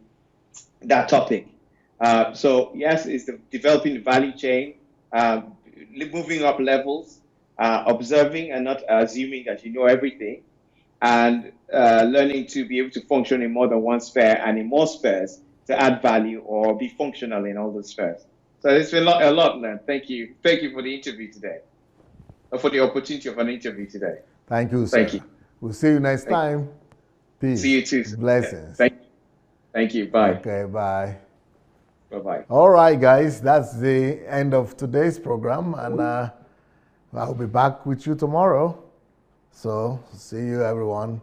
that topic. So yes, it's the developing the value chain, moving up levels, observing and not assuming that you know everything, and learning to be able to function in more than one sphere and in more spheres to add value or be functional in all those spheres. So it's been a lot learned. Thank you for the interview today, or for the opportunity of an interview today. Thank you, sir. Thank you. We'll see you next time. Peace. See you too, sir. Blessings. Thank you. Bye. Okay, bye. Bye-bye. All right, guys, that's the end of today's program, and I'll be back with you tomorrow. So, see you, everyone.